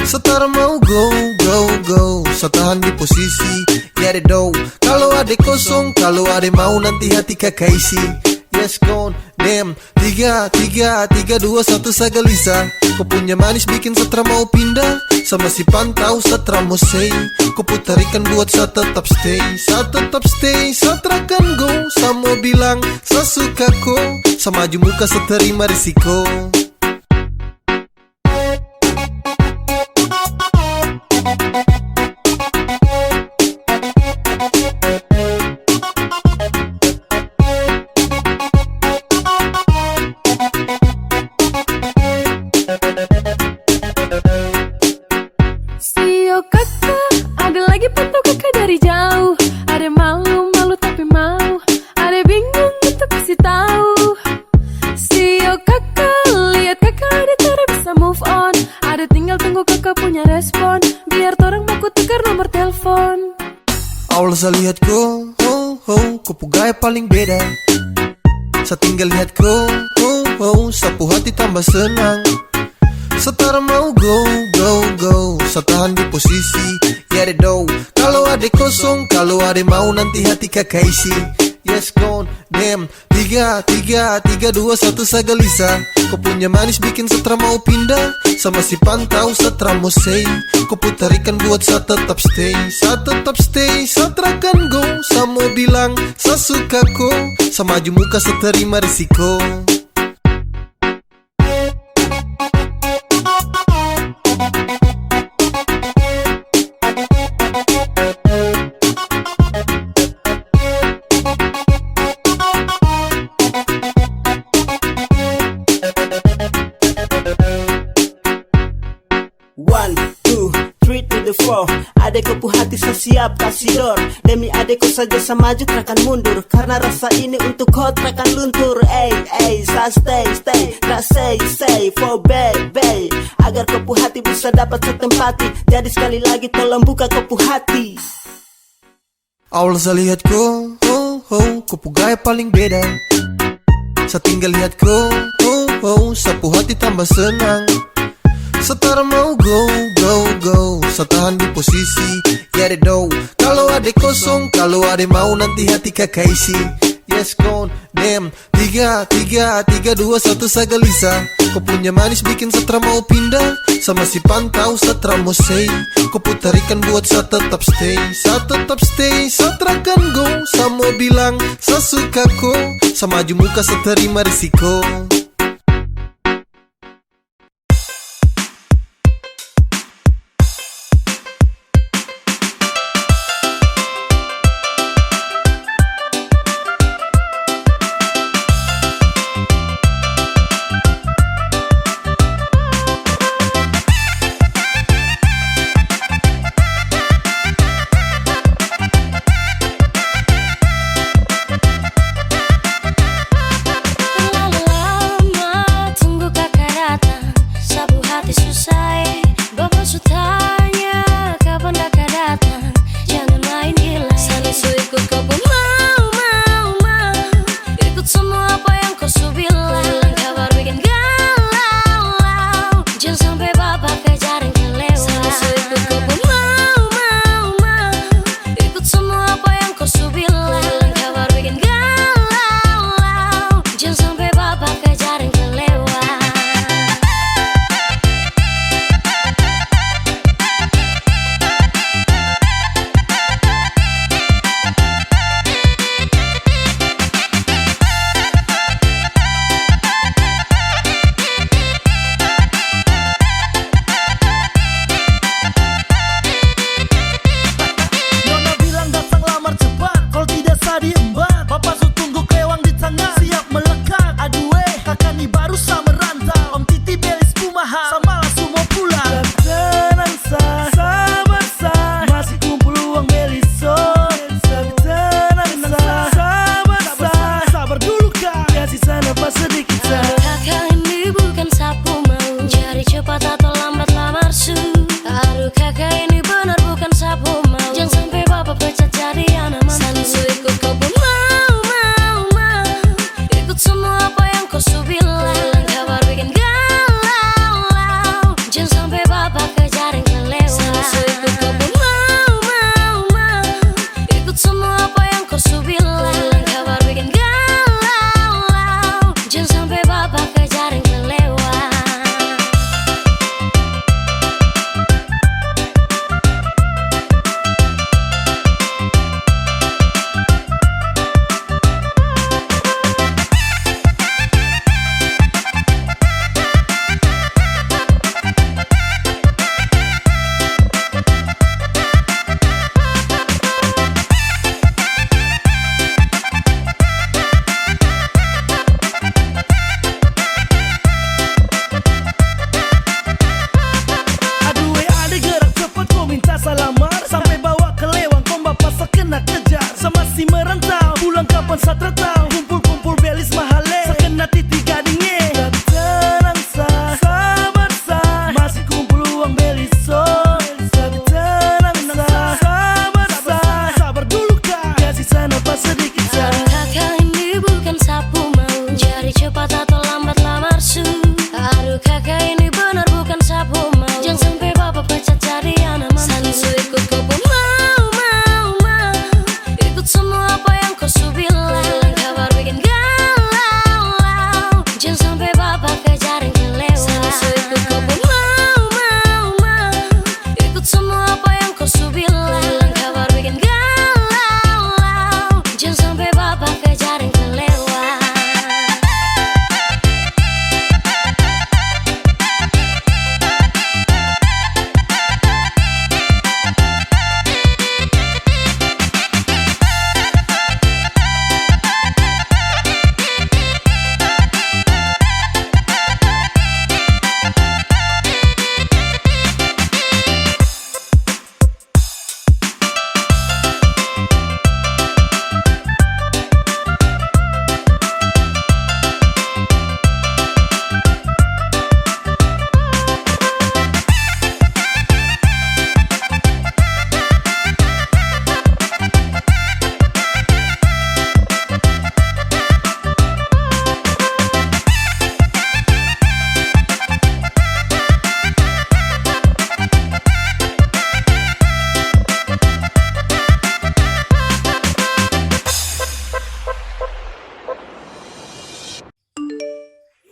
Setara mau go, saya tahan di posisi. Ya de do, kalau ada kosong, kalau ada mau nanti hati kakak isi. Yes gone, damn. 3, 2, 1 saya gelisah. Kau punya manis bikin setra mau pindah. Sama si pantau setra mau say. Kau putarikan buat saya tetap stay. Saya terakan go. Saya mau bilang saya suka kau. Saya maju muka saya terima risiko. Sio kakak, ada lagi pantau kakak dari jauh. Ada malu tapi mau. Ada bingung untuk kasih tahu. Sio kakak, lihat kakak ada cara bisa move on. Ada tinggal tunggu kakak punya respon. Biar torang mau ku tukar nomor telepon. Awal saya lihat kau, kau pugai paling beda. Saya tinggal lihat kau, sapu hati tambah senang. Setara mau go, saya tahan di posisi. Ya de do, kalau ada kosong, kalau ada mau nanti hati kakak isi. Yes gone, damn. 3, 2, 1 saya gelisah. Kau punya manis bikin setra mau pindah. Sama si pantau setra mau say. Kau putarikan buat saya tetap stay. Saya terakan go. Saya mau bilang saya suka kau. Saya maju muka saya terima risiko. Adek kau hati saya siap kasih door. Demi adekku saja saya maju terakan mundur. Karena rasa ini untuk kau terakan luntur. Saya stay, tak say for baby. Agar kau hati bisa dapat setempati. Jadi sekali lagi tolong buka kau hati. Awal saya lihat kau, kau pugai paling beda. Saya tinggal lihat kau, sapu hati tambah senang. Setara mau go, saya tahan di posisi. Ya de do, kalau ada kosong, kalau ada mau nanti hati kakak isi. Yes gone, damn. 3, 2, 1 saya gelisah. Kau punya manis bikin setra mau pindah. Sama si pantau setra mau say. Kau putarikan buat saya tetap stay. Saya terakan go. Saya mau bilang saya suka kau. Saya maju muka saya terima risiko. La la la.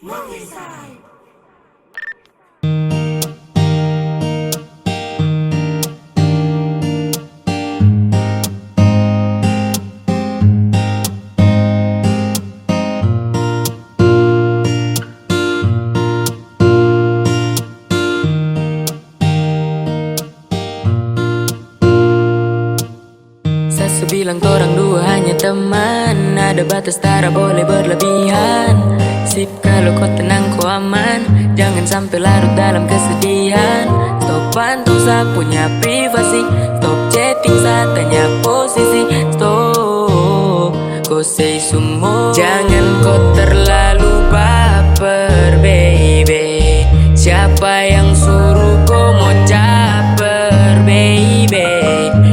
Sasu bilang torang dua hanya teman, ada batas tara boleh berlebihan. Sip kalau kau tenang kau aman, jangan sampai larut dalam kesedihan. Stop pantau sa punya privasi, stop chatting saat tanya posisi. Stop kau say semua, jangan kau terlalu baper baby. Siapa yang suruh kau mau caper baby?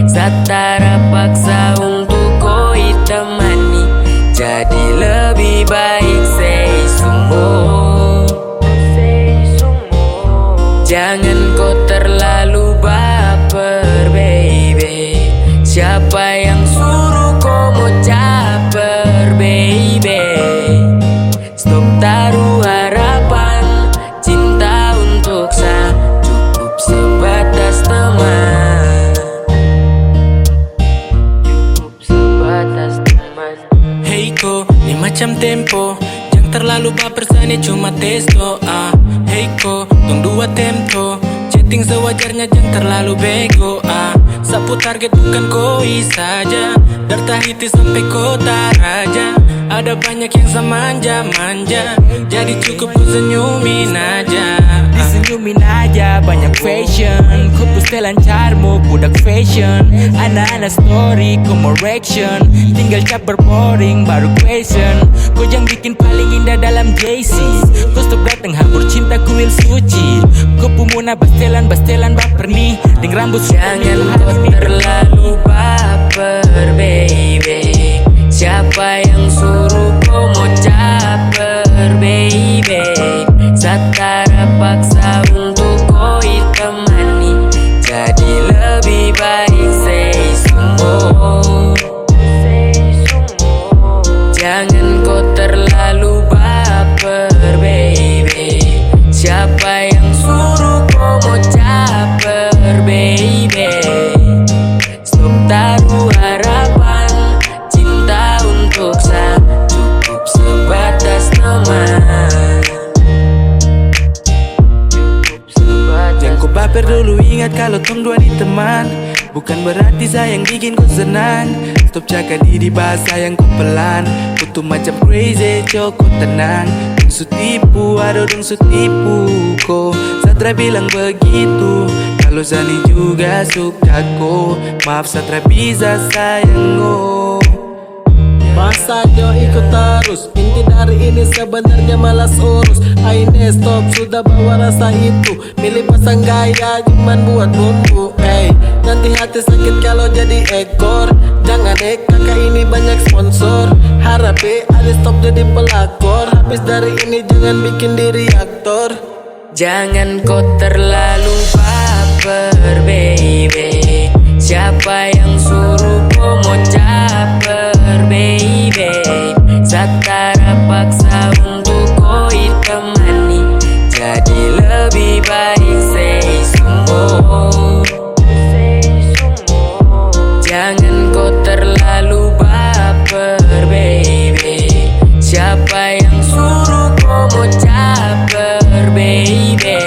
Satara paksa untuk kau temani, jadi lebih baik say semua. Jangan kau terlalu baper baby. Siapa yang suruh kau mau caper baby? Stop taruh harapan, cinta untuk sa cukup sebatas teman. Hey ko, ni macam tempo, jangan terlalu baper sana cuma testo. Hey ko, tong dua tempo, chatting sewajarnya jangan terlalu bego. Sapu target bukan koi saja, dartahiti sampai kota raja. Ada banyak yang semanja-manja, jadi cukup ku senyumin aja. Disenyumin aja banyak fashion, ku setelan charmu budak fashion. Anak-anak story ku mau reaction, tinggal cap berboring baru question. Kau yang bikin paling indah dalam JC, kau stop dateng hambur cinta ku will suci. Kau pumuna bastelan baper nih, deng rambut jangan kau terlalu baper baby. Siapa yang suruh kau mau caper baby? Satara paksa untuk kau temani, jadi lebih baik say semua. Jangan kau terlalu baper baby. Siapa yang suruh kau mau caper baby? Stop taruh harapan, cinta untuk sa cukup sebatas teman. Jangan kau baper dulu, ingat kalau tong dua di teman. Bukan berarti sayang bikin kau senang. Stop jaga diri bahasa yang kau pelan. Kau tuh macam crazy, cukup tenang. Dong su tipu, aduh dong su tipu. Kau Satra bilang begitu, kalau Zani juga suka kau. Maaf Satra bisa sayang kau. Masa jo ikut terus, inti dari ini sebenarnya malas urus. Aine stop, sudah bawa rasa itu. Milih pasang gaya, cuman buat bumbu. Nanti hati sakit kalau jadi ekor. Jangan kakak ini banyak sponsor. Harap ada stop jadi pelakor. Habis dari ini jangan bikin diri aktor. Jangan kau terlalu baper baby. Siapa yang suruh kau mau caper baby? Satara paksa untuk kau temani, jadi lebih baik say semua. Jangan kau terlalu baper baby. Siapa yang suruh kau mau caper baby?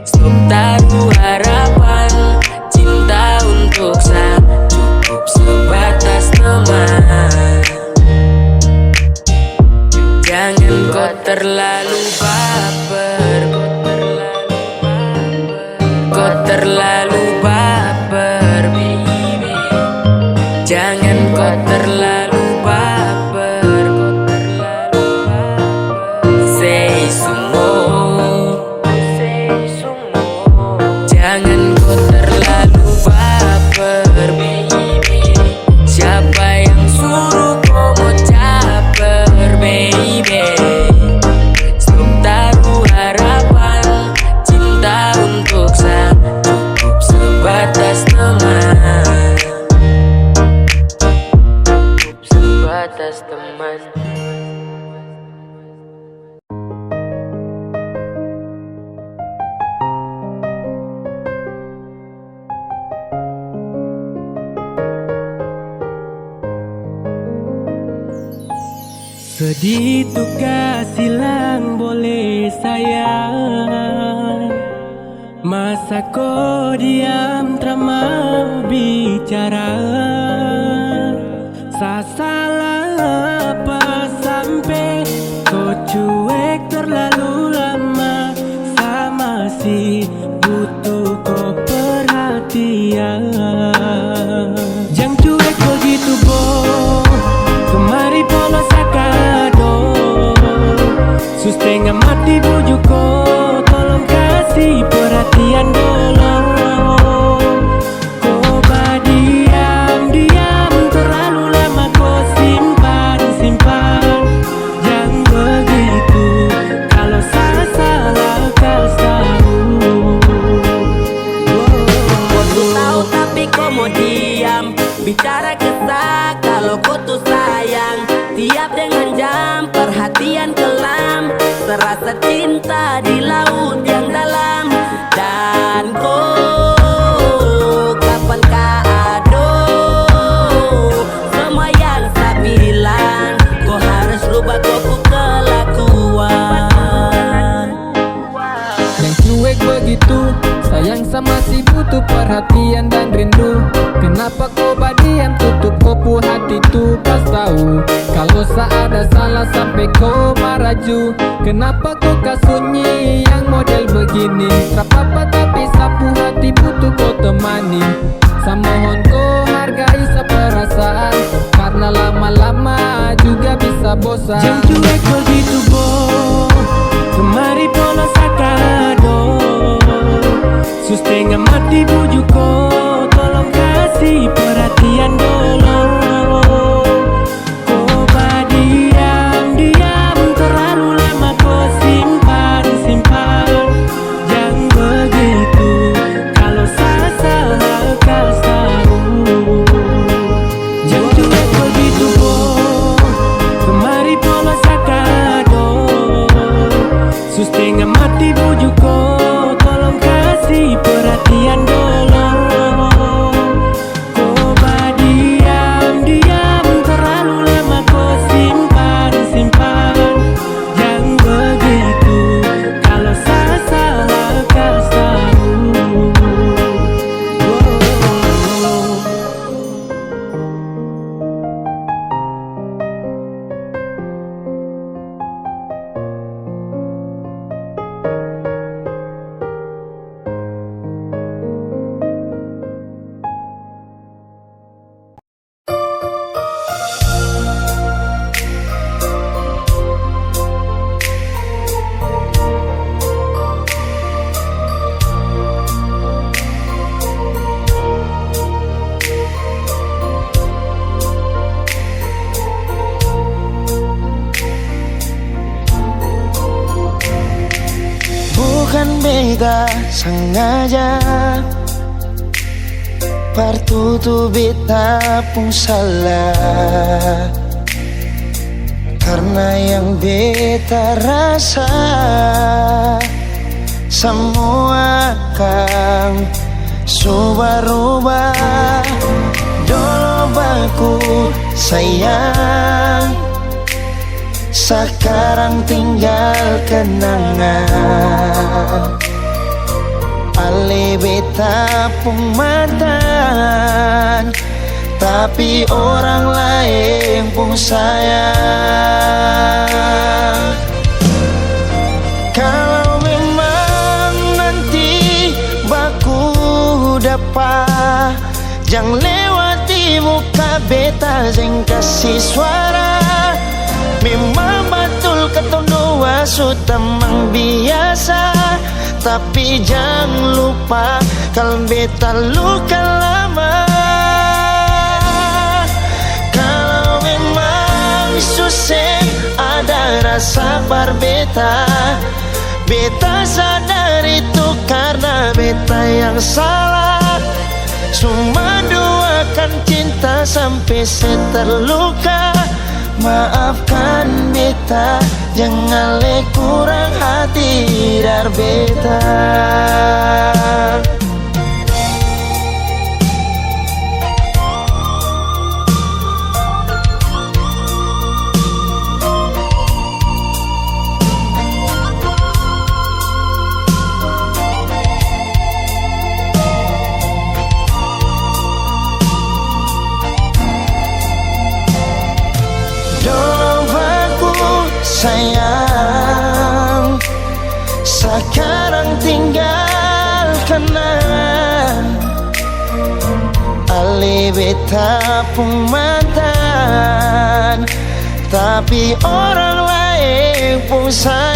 Stop taruh harapan, cinta untuk sa cukup sebatas teman. Jangan kau terlalu baper, kau terlalu baper baby. Jangan kau terlalu baper, say semua. Jangan kau terlalu baper baby. Siapa yang suruh kau mau caper baby? Stop taruh harapan, cinta untuk sa cukup Gitu kasih lang boleh sayang. Masa kau diam tak mau bicara? Salah apa sampai kau cuek terlalu lama? Sama si butuh kau perhatian. Jangan cuek begitu boh, kemari polos sakado. Setengah mati bujuk kau, tolong kasih perhatian dulu. Kau diam terlalu lama, kau simpan. Jangan begitu, kalau salah kau tahu. Kau tuh tahu tapi kau mau diam. Bicara kesah kalau kau tuh sayang. Tiap dengan jam perhatian kelam, terasa cinta di laut yang dalam. Dan kau kapan kado semua yang saya bilang. Kau harus rubah kau kelakuan. Yang cuek begitu, sayang sama si butuh perhatian dan rindu. Kenapa kau badiam tutup kopu hati tu? Pas tahu kalau ada salah sampai kau maraju. Kenapa kau kasunyi yang model begini? Trapapa tapi sapu hati butuh kau temani. Samohon kau hargai seperasaan, karena lama-lama juga bisa bosan. Jangan cuek begitu boh, kemari polos sakado. Setengah mati bujuk kau, tolong kasih perhatian dulu. Kau diam terlalu lama, kau simpan. Jangan begitu, kalau salah kau tahu. Jangan cuek begitu boh, kemari polos sakado. Setengah mati bujuk kau, tolong kasih perhatian dulu. Kau diam terlalu lama, kau simpan. Jangan begitu, kalau salah kau tahu. Bukan beta sengaja, partutu beta pun salah. Karena yang beta rasa semua akan subah-rubah. Dulu baku sayang, sekarang tinggal kenangan. Ale beta pun mantan, tapi orang lain pun sayang. Kalau memang nanti baku dapat, jangan lewati muka beta jeng kasih suara. Memang betul ketong dua sudah memang biasa, tapi jangan lupa kalau beta luka lama. Kalau memang susah ada rasa berbeta, beta sadar itu karena beta yang salah. Cuma duakan cinta sampai terluka. Maafkan beta, jangan le kurang hati dar beta. sekarang tinggal kenangan. Ali beta pun mantan, tapi orang lain pun sayang.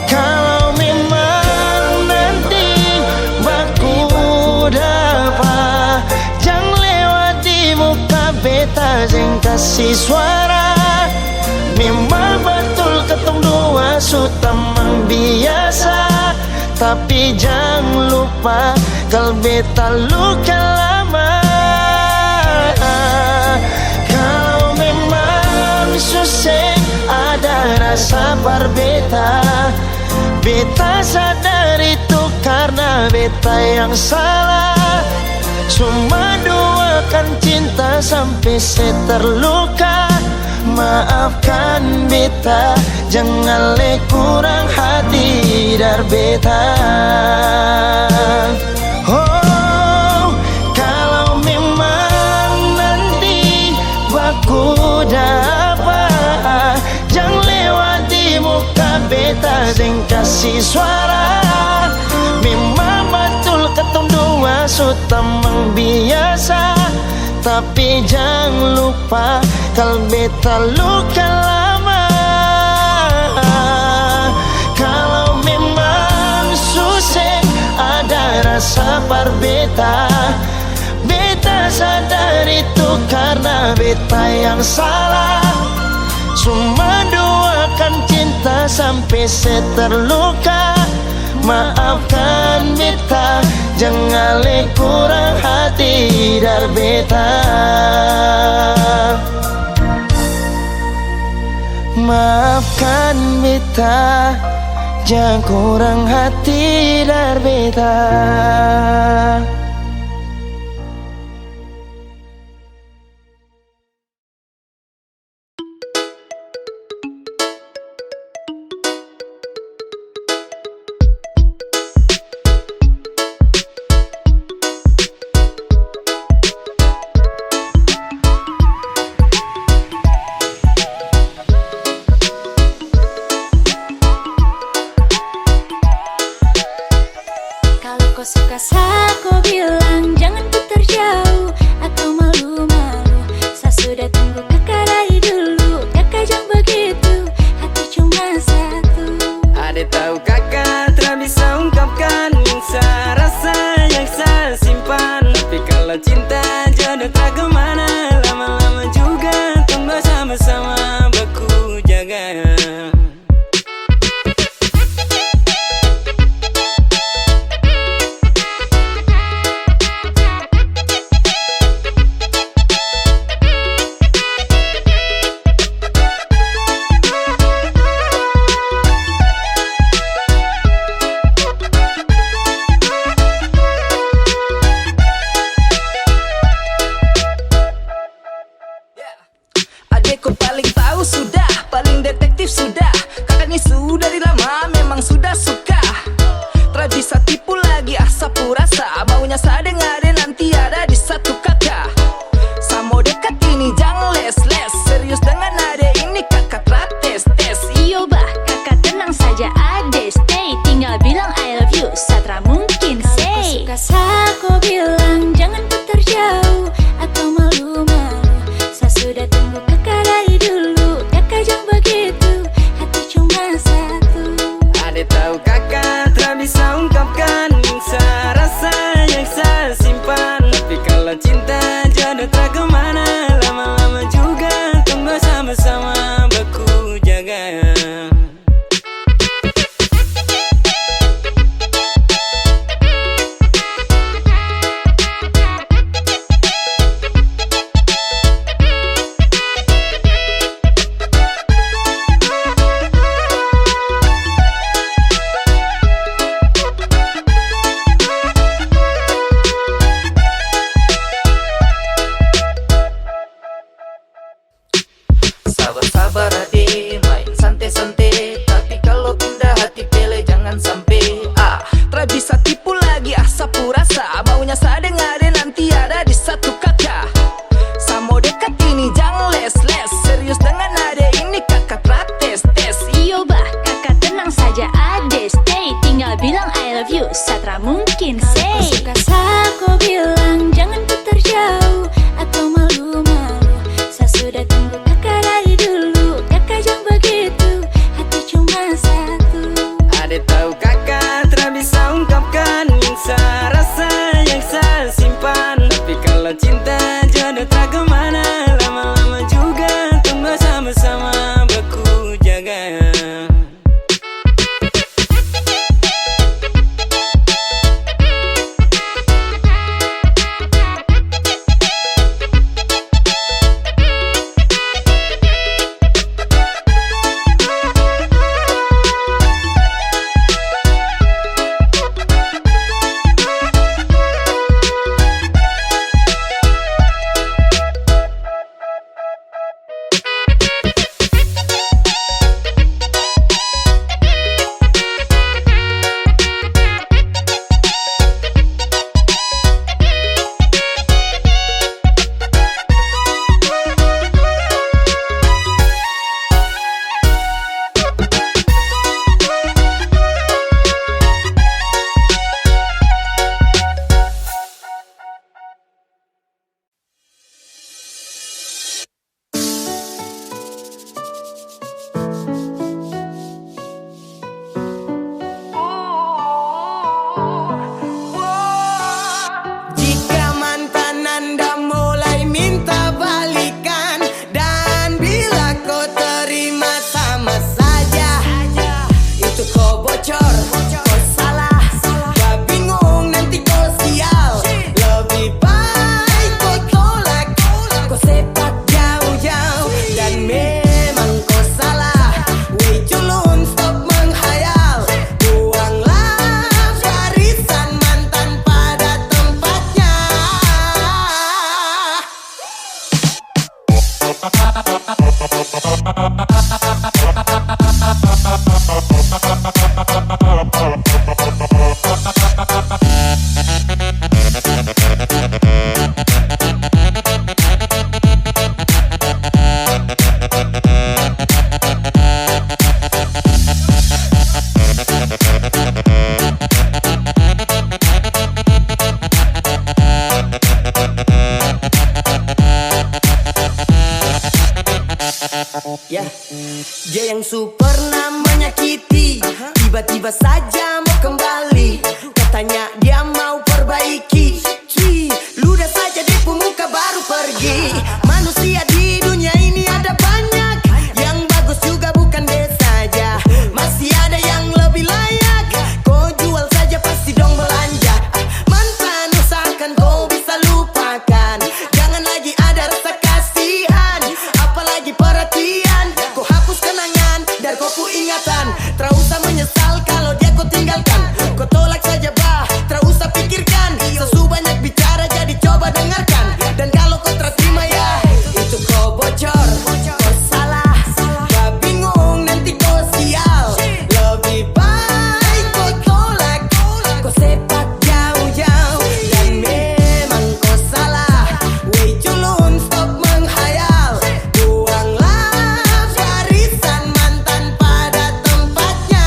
Kalau memang nanti baku dapat, jangan lewat di muka beta yang kasih suara. Memang betul ketong dua sutamang biasa, tapi jangan lupa kalau beta luka lama. Kalau memang susah ada rasa berbeda, beta sadar itu karena beta yang salah. Cuma doakan cinta sampai saya terluka. Maafkan beta, jangan le kurang hati dar beta. Oh, kalau memang nanti baku dapat, jangan lewati muka beta yang kasih suara. Memang betul ketong dua sutamang biasa, tapi jangan lupa kalau beta luka lama. Kalau memang susah ada rasa berbeda, beta sadar itu karena beta yang salah. Cuma doakan cinta sampai saya terluka. Maafkan beta, jangan le kurang hati dar beta. Maafkan beta, jangan kurang hati dar beta. Suka aku bilang jangan putar jauh atau malu-malu. Saya sudah tunggu kakak dari dulu. Kakak jangan begitu, hati cuma satu. Ada tahu kakak tak bisa ungkapkan saya rasa yang saya simpan. Tapi kalau cinta jodoh tak kemana, lama-lama juga tunggu sama-sama baku jaga. Adekku paling tahu sudah, paling detektif sudah. Kakak ini sudah dari lama memang sudah suka. Tak bisa tipu lagi asa purasa. Maunya saya dengar nanti ada di satu kata. Samo dekat ini jangan les-les. Serius dengan ade ini kakak tes-tes. Iyo bah, kakak tenang saja ade. Stay, tinggal bilang I love you. Satra mungkin say. Kalau suka aku bilang jangan putar jauh atau malu-malu. Saya sudah tunggu kakak dari dulu. Kakak jangan begitu, hati cuma satu. Ada tahu kakak tak bisa ungkapkan saya rasa yang saya simpan. Tapi kalau cinta jodoh tak kemana, lama-lama juga tunggu sama-sama baku jaga. Sabar-sabar ade, main santai-santai. Tapi kalau pindah hati pele jangan sampai. Tak bisa tipu lagi asa purasa. Maunya saya dengar nanti ada di satu kata. Samo dekat ini jangan les-les. Serius dengan ade ini kakak tes. Ya, dia yang super menyakiti, tiba-tiba saja mau kembali. Katanya dia mau perbaiki. Ludah saja di pemuka baru pergi. Manusia di dunia ini ada banyak, yang bagus juga bukan dia saja. Masih ada yang lebih layak, kau jual saja pasti dong belanja. Mantan usahakan kau bisa lupakan, jangan lagi ada rasa kasihan, apalagi perhatian. Kau hapus kenangan dari kau ingatan, tak usah menyesal kalau dia kau tinggalkan. Kau tolak saja bah, tak usah pikirkan. Sesu banyak bicara jadi coba dengarkan. Dan kalau kau terima ya, itu kau bocor, kau salah, gak bingung nanti kau sial. Lebih baik kau tolak, kau sepak jauh-jauh. Dan memang kau salah, way culun stop menghayal. Buanglah barisan mantan pada tempatnya.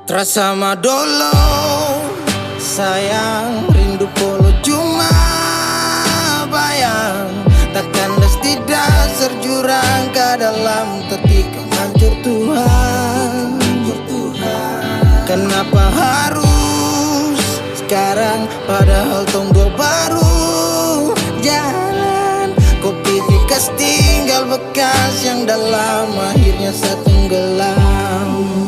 Terasa madolo, sayang, rindu polo cuma bayang. Takkan tidak terjurang ke dalam ketika hancur Tuhan. Kenapa harus sekarang padahal tunggu baru jalan. Kopi bekas tinggal bekas yang dalam akhirnya setenggelam.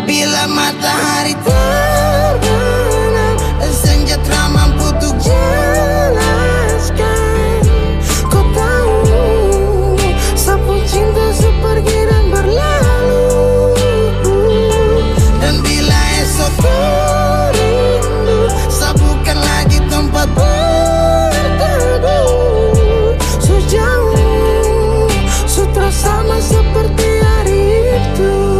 Bila matahari terbenam, senja tak mampu untuk jelaskan. Kau tahu, sapu cinta sepergi dan berlalu. Dan bila esok rindu, sapukan lagi tempat berteduh. Sejauh, sutra sama seperti hari itu.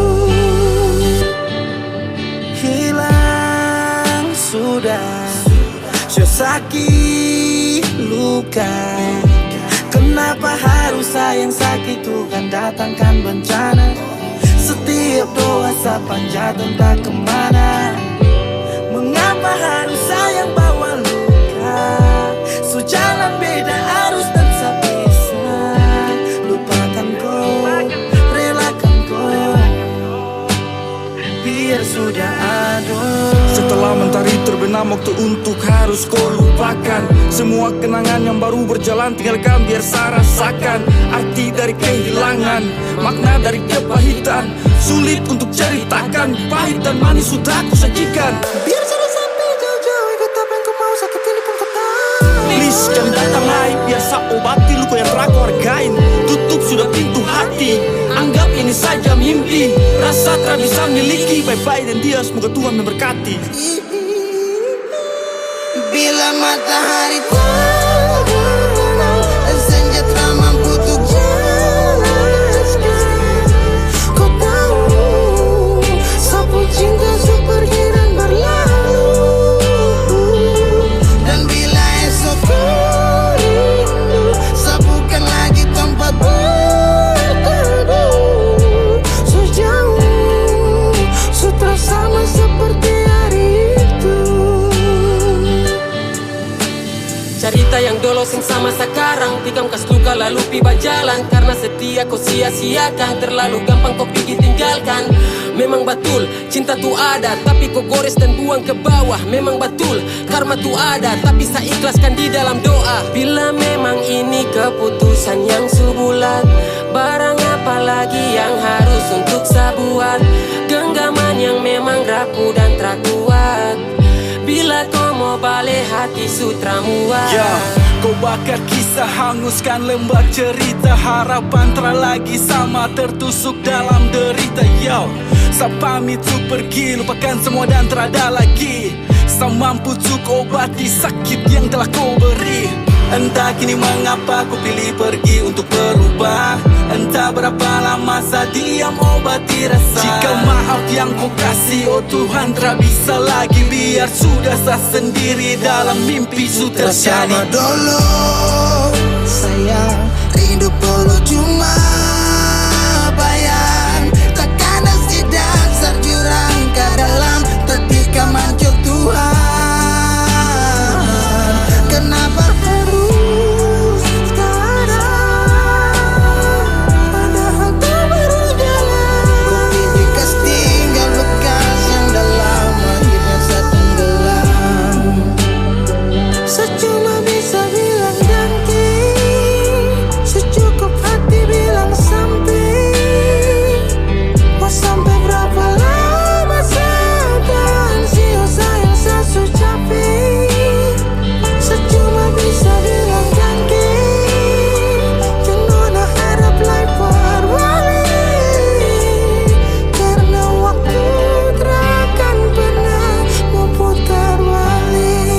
Sakit luka, kenapa harus sayang sakit Tuhan datangkan bencana. Setiap doa sepanjang tak kemana. Mengapa harus sayang bawa luka? Sejalan beda arus dan sepisah. Lupakan kau, relakan kau, biar sudah ada. Setelah mentari terbenam, waktu untuk harus kau lupakan. Semua kenangan yang baru berjalan tinggalkan biar saya rasakan. Arti dari kehilangan, makna dari kepahitan. Sulit untuk ceritakan, pahit dan manis sudah aku sajikan. Biar sudah sampai jauh-jauh, ikut apa yang kau mau, sakit ini pun kau tahu. Please jangan datang hai, biar saya obati luka yang terserah kau hargain. Tutup sudah pintu hati, anggap ini saja mimpi. Rasa tak bisa miliki, bye-bye dan dia, semoga Tuhan memberkati. Bila matahari terbenam, senja tak mampu untuk jelaskan. Kau tahu, sapu cinta seperti dan berlalu. Dan bila esok kau rindu, sapukan lagi tempat berteduh. Sejauh, sutra sama seperti hari itu. Cerita yang dulu sing sama sekarang, tikam kas luka lalu piba jalan. Karena setia kau sia-siakan, terlalu gampang kau pergi tinggalkan. Memang betul, cinta tu ada, tapi kau gores dan buang ke bawah. Memang betul, karma tu ada, tapi saya ikhlaskan di dalam doa. Bila memang ini keputusan yang sebulat, barang apa lagi yang harus untuk saya buat? Genggaman yang memang rapuh dan terkuat. Bila kau mau balik hati sutra muat. Kau bakar kisah, hanguskan lembah cerita. Harapan tak lagi sama, tertusuk dalam derita. Saya pamit tu pergi, lupakan semua dan tak ada lagi. Saya mampu untuk obati sakit yang telah kau beri. Entah kini mengapa ku pilih pergi untuk berubah. Entah berapa lama saya diam obati rasa. Jika maaf yang kau kasih, oh Tuhan tak bisa lagi. Biar sudah saya sendiri dalam mimpi sudah terjadi. Bersama dulu sayang, rindu perlu cuma bayang. Takkan si dasar jurang ke dalam ketika mancur Tuhan. Kenapa harus sekarang, padahal tak baru jalan. Kau ini kas tinggal bekas yang dalam akhirnya saya tenggelam. Secuma bisa bilang ganti, secukup hati bilang sampai. Mau sampai berapa lama sabar, sio sayang saya sudah capek. Secuma bisa bilang ganti, jangan harap life berbalik. Karena waktu takkan pernah memutar balik.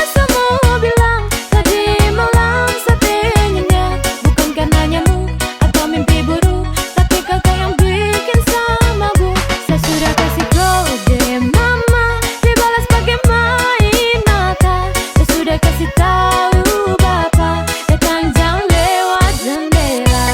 Semua bilang tadi malam sepinya, bukan karenanyamu atau mimpi buruk, tapi kau yang bikin sama bu. Saya sudah kasih kode mama, dibalas pakai main mata. Saya sudah kasih tahu bapak, datang jangan lewat jendela.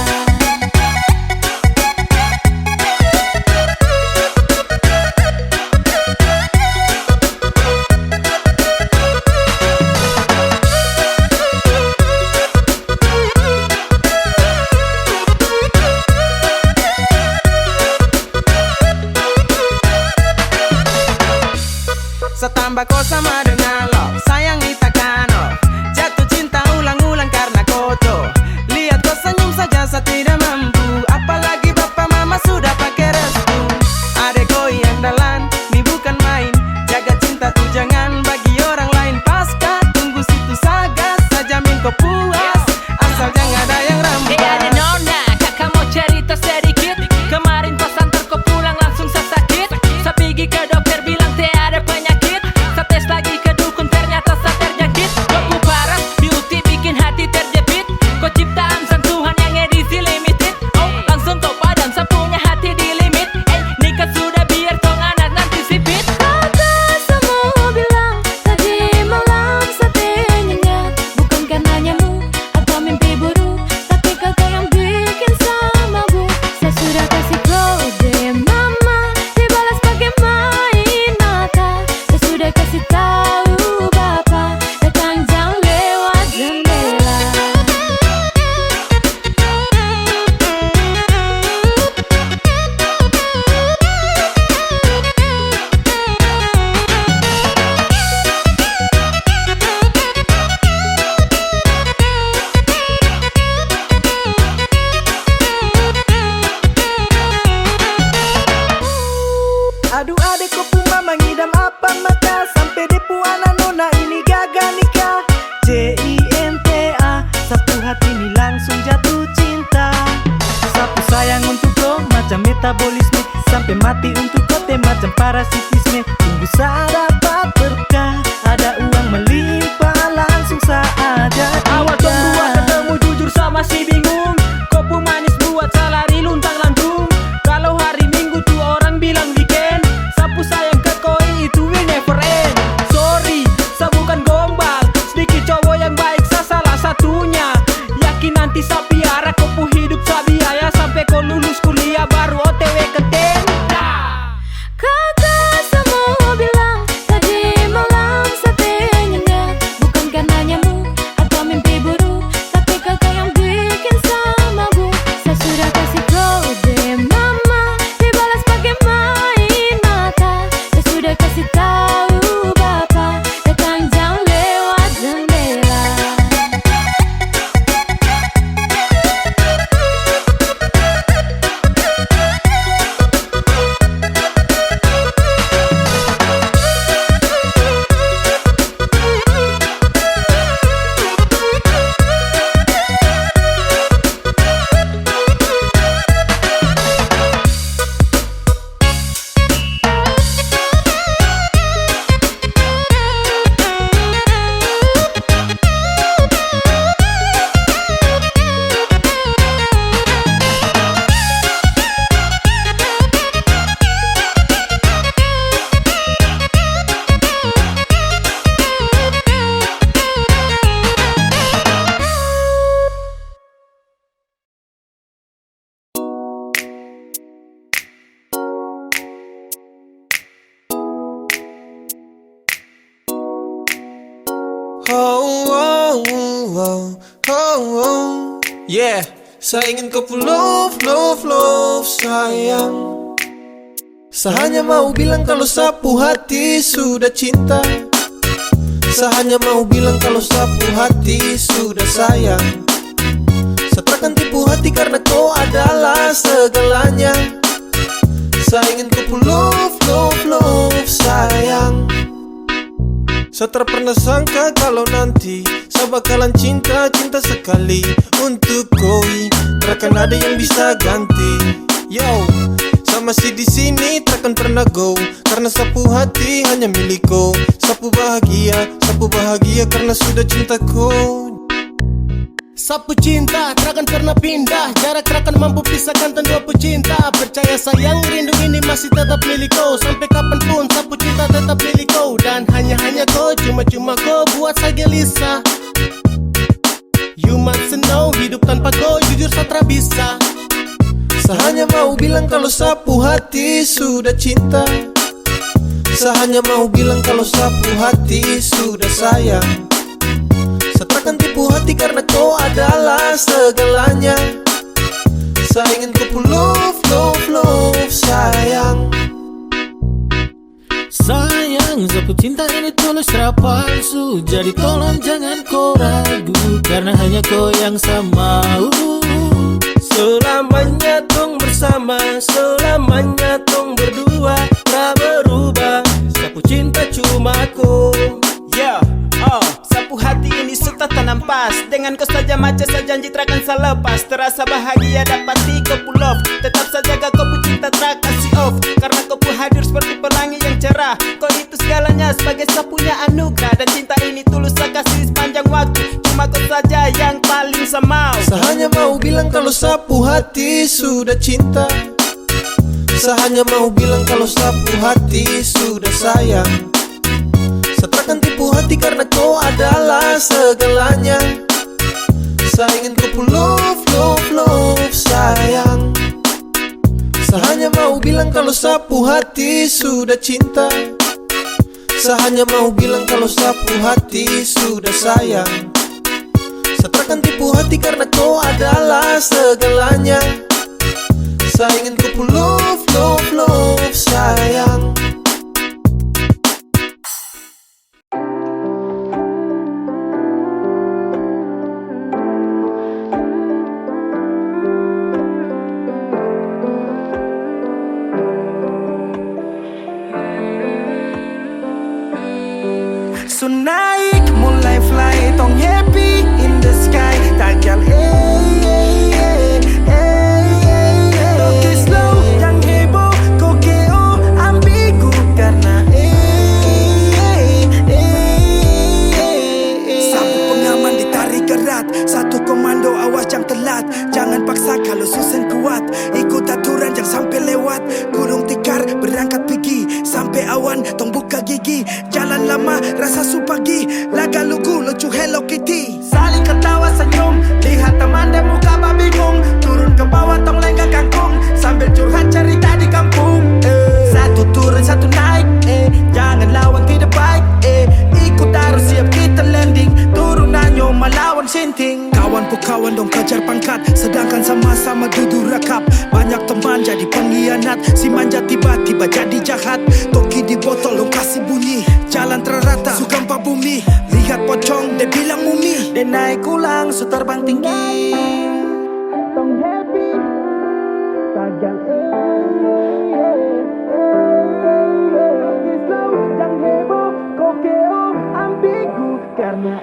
Setambah kau sama dengan lo, sayang takkan oh. Jatuh cinta ulang-ulang karena koto. Lihat kau senyum saja saya tidak mampu, apalagi bapak mama sudah pakai restu. Adek kau yang dalan, ini bukan main. Jaga cinta tuh jangan bagi orang lain. Pasca tunggu situ saga, saya jamin kau puas, asal jangan ada yang rampas. Ada nona, kakak mau cerita sedikit. Kemarin pas antar kau pulang langsung saya sakit. Saya pergi ke dokter bilang tak ada penyakit. Saya tes lagi ke dukun ternyata mama ngidam apa maka sampai depu anak nona ini gagal nikah. JINTA, sapu hati ini langsung jatuh cinta. Sapu sayang untuk lo macam metabolisme, sampai mati untuk kote macam parasitisme. Tunggu saat dapat berkah, ada uang melimpah langsung saja. Awal jam 2 ketemu jujur sama si bingung. Kopi manis buat salari luntang lantung. Kalau hari Minggu tuh orang bilang weekend. Sapu sayang ke koi itu will never end. Sorry, saya bukan gombal. Sedikit cowok yang baik, saya salah satunya. Yakin nanti saya piara kopu hidup saya biaya sampai kau lulus kuliah baru OTW ke tenda. Kakak semua bilang tadi malam sampai nyenyak. Bukan karena nyamuk atau mimpi buruk, tapi kakak yang bikin sama bu. Saya sudah kasih kode mama, dibalas pakai main mata. Saya sudah kasih tahu bapak, datang jam lewat jendela. Yeah, saya ingin kau love, love, love sayang. Saya hanya mau bilang kalau sapu hati sudah cinta. Saya hanya mau bilang kalau sapu hati sudah sayang. Saya takkan tipu hati karena kau adalah segalanya. Saya ingin kau love, love, love sayang. Saya tak pernah sangka kalau nanti saya bakalan cinta sekali untuk koi. Takkan ada yang bisa ganti. Yo, saya masih di sini takkan pernah go, karena sapu hati hanya milikku. Sapu bahagia karena sudah cintaku. Sapu cinta takkan pernah pindah, jarak takkan mampu pisahkan dua pecinta. Percaya sayang, rindu ini masih tetap milikku. Sampai kapanpun sapu cinta tetap milikku. Dan hanya kau, cuma kau buat saya gelisah. You must know, hidup tanpa kau jujur saya tak bisa. Saya hanya mau bilang kalau sapu hati sudah cinta. Saya hanya mau bilang kalau sapu hati sudah sayang. Saya takkan tipu hati karena kau adalah segalanya. Saya ingin kau love, love, love sayang. Sayang, sapu cinta ini tulus tak palsu. Jadi tolong jangan kau ragu, karena hanya kau yang saya mau. Selamanya tong bersama, selamanya tong berdua, tak berubah. Sapu cinta cuma kau. Yeah, sapu hati ini sudah tanam pas. Dengan kau saja macam saya janji takkan saya lepas. Terasa bahagia dapati kau pull off. Tetap saja kau cinta tak kasih off. Karena kau hadir seperti pelangi yang cerah. Kau itu segalanya sebagai sapunya anugerah. Dan cinta ini tulus saya kasih sepanjang waktu. Cuma kau saja yang paling saya mau. Saya hanya mau bilang kalau sapu hati sudah cinta. Saya hanya mau bilang kalau sapu hati sudah sayang. Saya takkan tipu hati karena kau adalah segalanya. Saya ingin kau love, love, love sayang. Saya hanya mau bilang kalau sapu hati sudah cinta. Saya hanya mau bilang kalau sapu hati sudah sayang. Saya takkan tipu hati karena kau adalah segalanya. Saya ingin kau love, love, love sayang. So naik mulai fly, tong happy in the sky. Tagal Toki slow, yang heboh, kokeo, ambigu karena Sapu pengaman ditarik erat, satu komando awas jangan telat. Jangan paksa kalau susun kuat, ikut aturan jangan sampai lewat. Gulung tikar berangkat pergi, sampai awan tong buka gigi. Jalan lama rasa supagi, laga lugu lucu Hello Kitty. Saling ketawa senyum, lihat teman dan muka bingung. Turun ke bawah tong lenggak kangkung, sambil curhat cerita di kampung. Satu turun satu naik, jangan lawan tidak baik. Ikut arus siap kita landing, turunannya melawan sinting. Kawan po kawan dong kejar pangkat, sedangkan sama-sama duduk rekap. Banyak teman jadi pengkhianat, si manja tiba-tiba jadi jahat. Toki di botol dong kasih bunyi, jalan terrata suka gempa bumi. Lihat pocong dia bilang mumi, dia naik ulang so terbang tinggi. Tong happy tagal slow, jangan heboh, kokeo, ambigu karena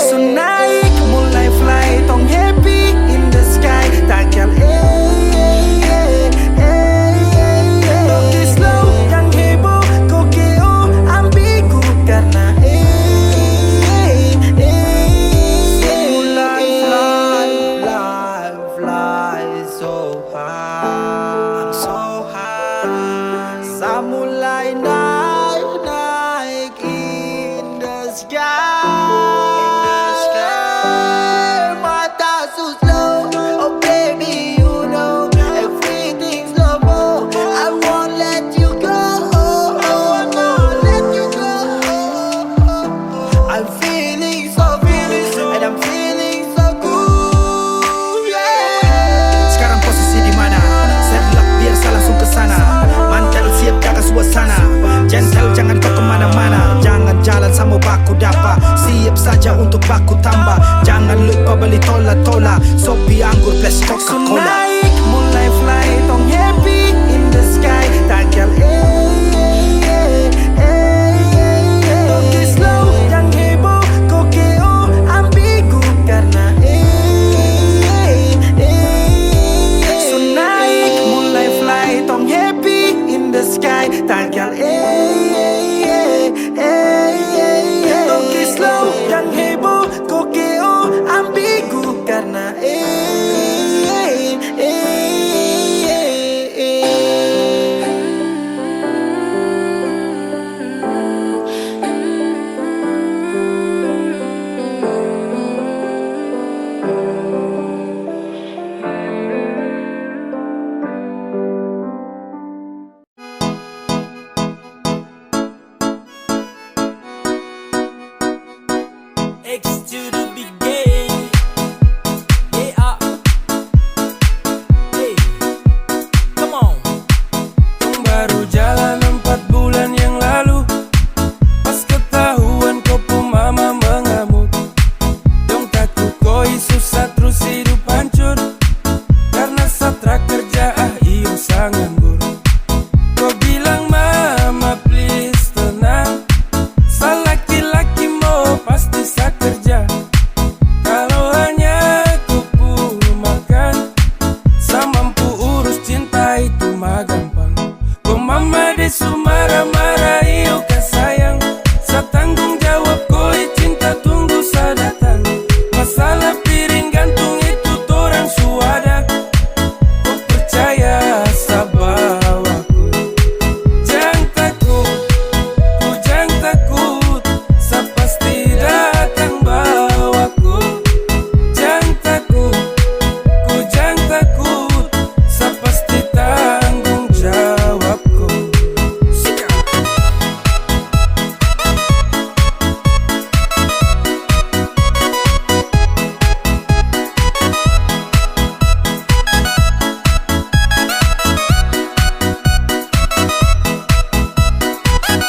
So naik mulai fly, tong happy in the sky. Tagal Toki slow, yang heboh, kokeo, ambigu karena mulai fly so high, I'm so high. Sa mulai naik in the sky. Mata so slow, oh baby you know everything's slow mo. I won't let you go, I won't let you go. I'm feeling so good, and I'm feeling so good, yeah. Sekarang posisi di mana? Setlock biasa langsung ke sana. Mantel siap jaga suasana. Gentle jangan kau kemana-mana. Jangan jalan sama baku dapa. Siap saja untuk baku tambah. Jangan lupa beli tola-tola, Sopi anggur plus Coca-Cola. So naik mulai fly, tong happy in the sky. Tagal Toki slow, yang heboh, kokeo, ambigu karena So naik mulai fly, tong happy in the sky. Tagal Toki slow, yang heboh, kokeo, ambigu karena X to the big game. Yeah. Hey, come on. Yang baru jalan 4 bulan yang lalu, pas ketahuan kau pun mama mengamuk. Dong takut koi susah terus hidup hancur, karena satra kerja iyo sang nganggur. Kau bilang mama please tenang, sa laki-laki mau pasti sa kerja. Kalau hanya kupu makan, sa mampu urus cinta itu mah gampang. Kau mama desu marah-marah iyo kah sayang, sa tanggung jawab koi cinta tunggu sa datang. Masalah piring gantung itu torang suada, kau percaya sa bawaku. Jangan takut, ku jangan takut, sa pasti datang bawaku. Jangan takut, ku jangan takut, sa pasti tanggung jawabku.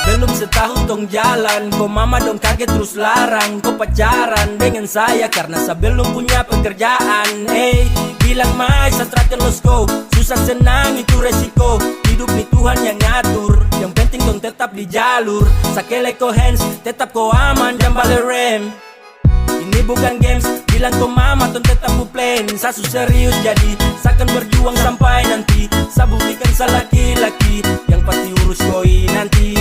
Belum setahun dong jalan, kok mama dong kaget terus larang. Kau pacaran dengan saya karena saya belum punya pekerjaan. Hey, bilang mai sastra terus go, susah senang itu resiko. Hidup nih Tuhan yang ngatur, yang penting dong tetap tetap di jalur. Sakele ko hands, tetap ko aman, jangan balik rem. Ini bukan games, bilang ke mama ton tetap ku plan. Sasu serius jadi, sakan berjuang sampai nanti. Sa buktikan sa laki-laki, yang pasti urus koi nanti.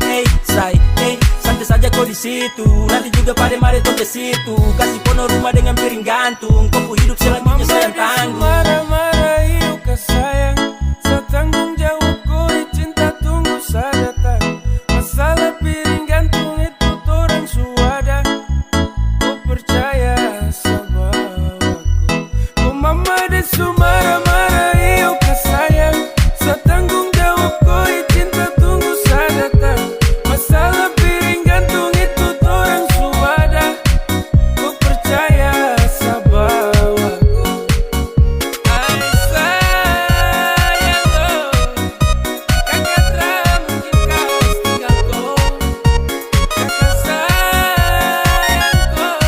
Hey, say, hey, santai saja kau di situ. Nanti juga pada mari ton ke situ. Kasih pono rumah dengan piring gantung. Kau hidup selanjutnya sayang tanggung. Marah-marah yuk ke sayang, setanggung jawab koi cinta tunggu saja datang. Masalah piring gantung itu torang suada. Percaya sama aku, oh mama desu marah-marah iyo ke sayang, setanggung jawab koi cinta tunggu saja datang. Masalah piring gantung itu torang suada, kau percaya sama aku. Ay sayang oh, kakak tak mungkin kau tinggal kau. Kakak sayang kau.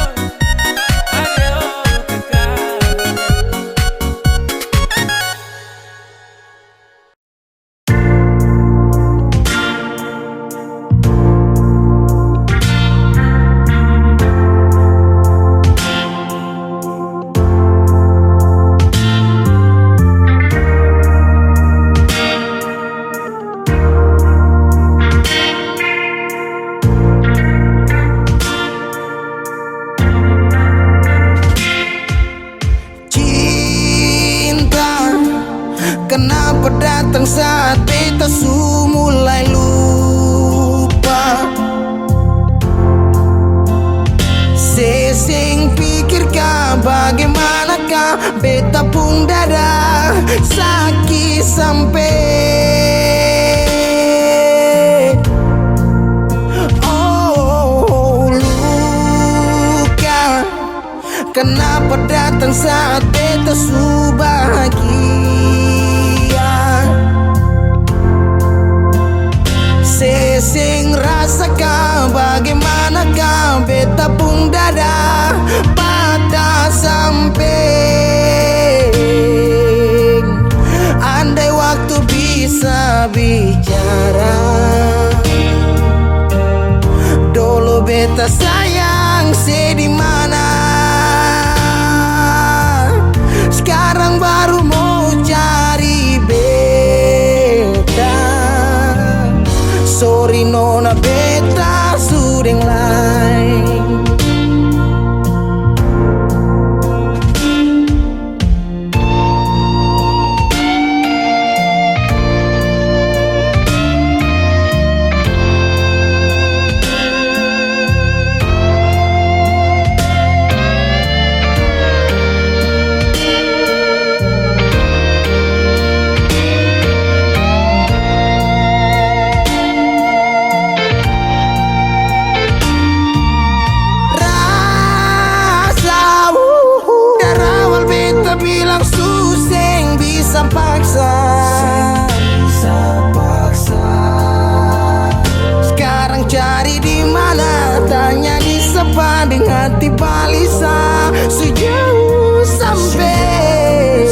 Kenapa datang saat beta su mulai lupa? Sesing pikirkah bagaimanakah beta pun dada sakit sampai oh luka. Kenapa datang saat beta su bahagia? Sesing rasakan bagaimanakah beta pun dada pada sampai. Andai waktu bisa bicara, dulu beta sayang sedih mana. Sekarang baru mau cari beta. Sorry nona beta sudeng lain. Sekarang cari di mana? Tanya di sepading hati balisa sejauh sampai.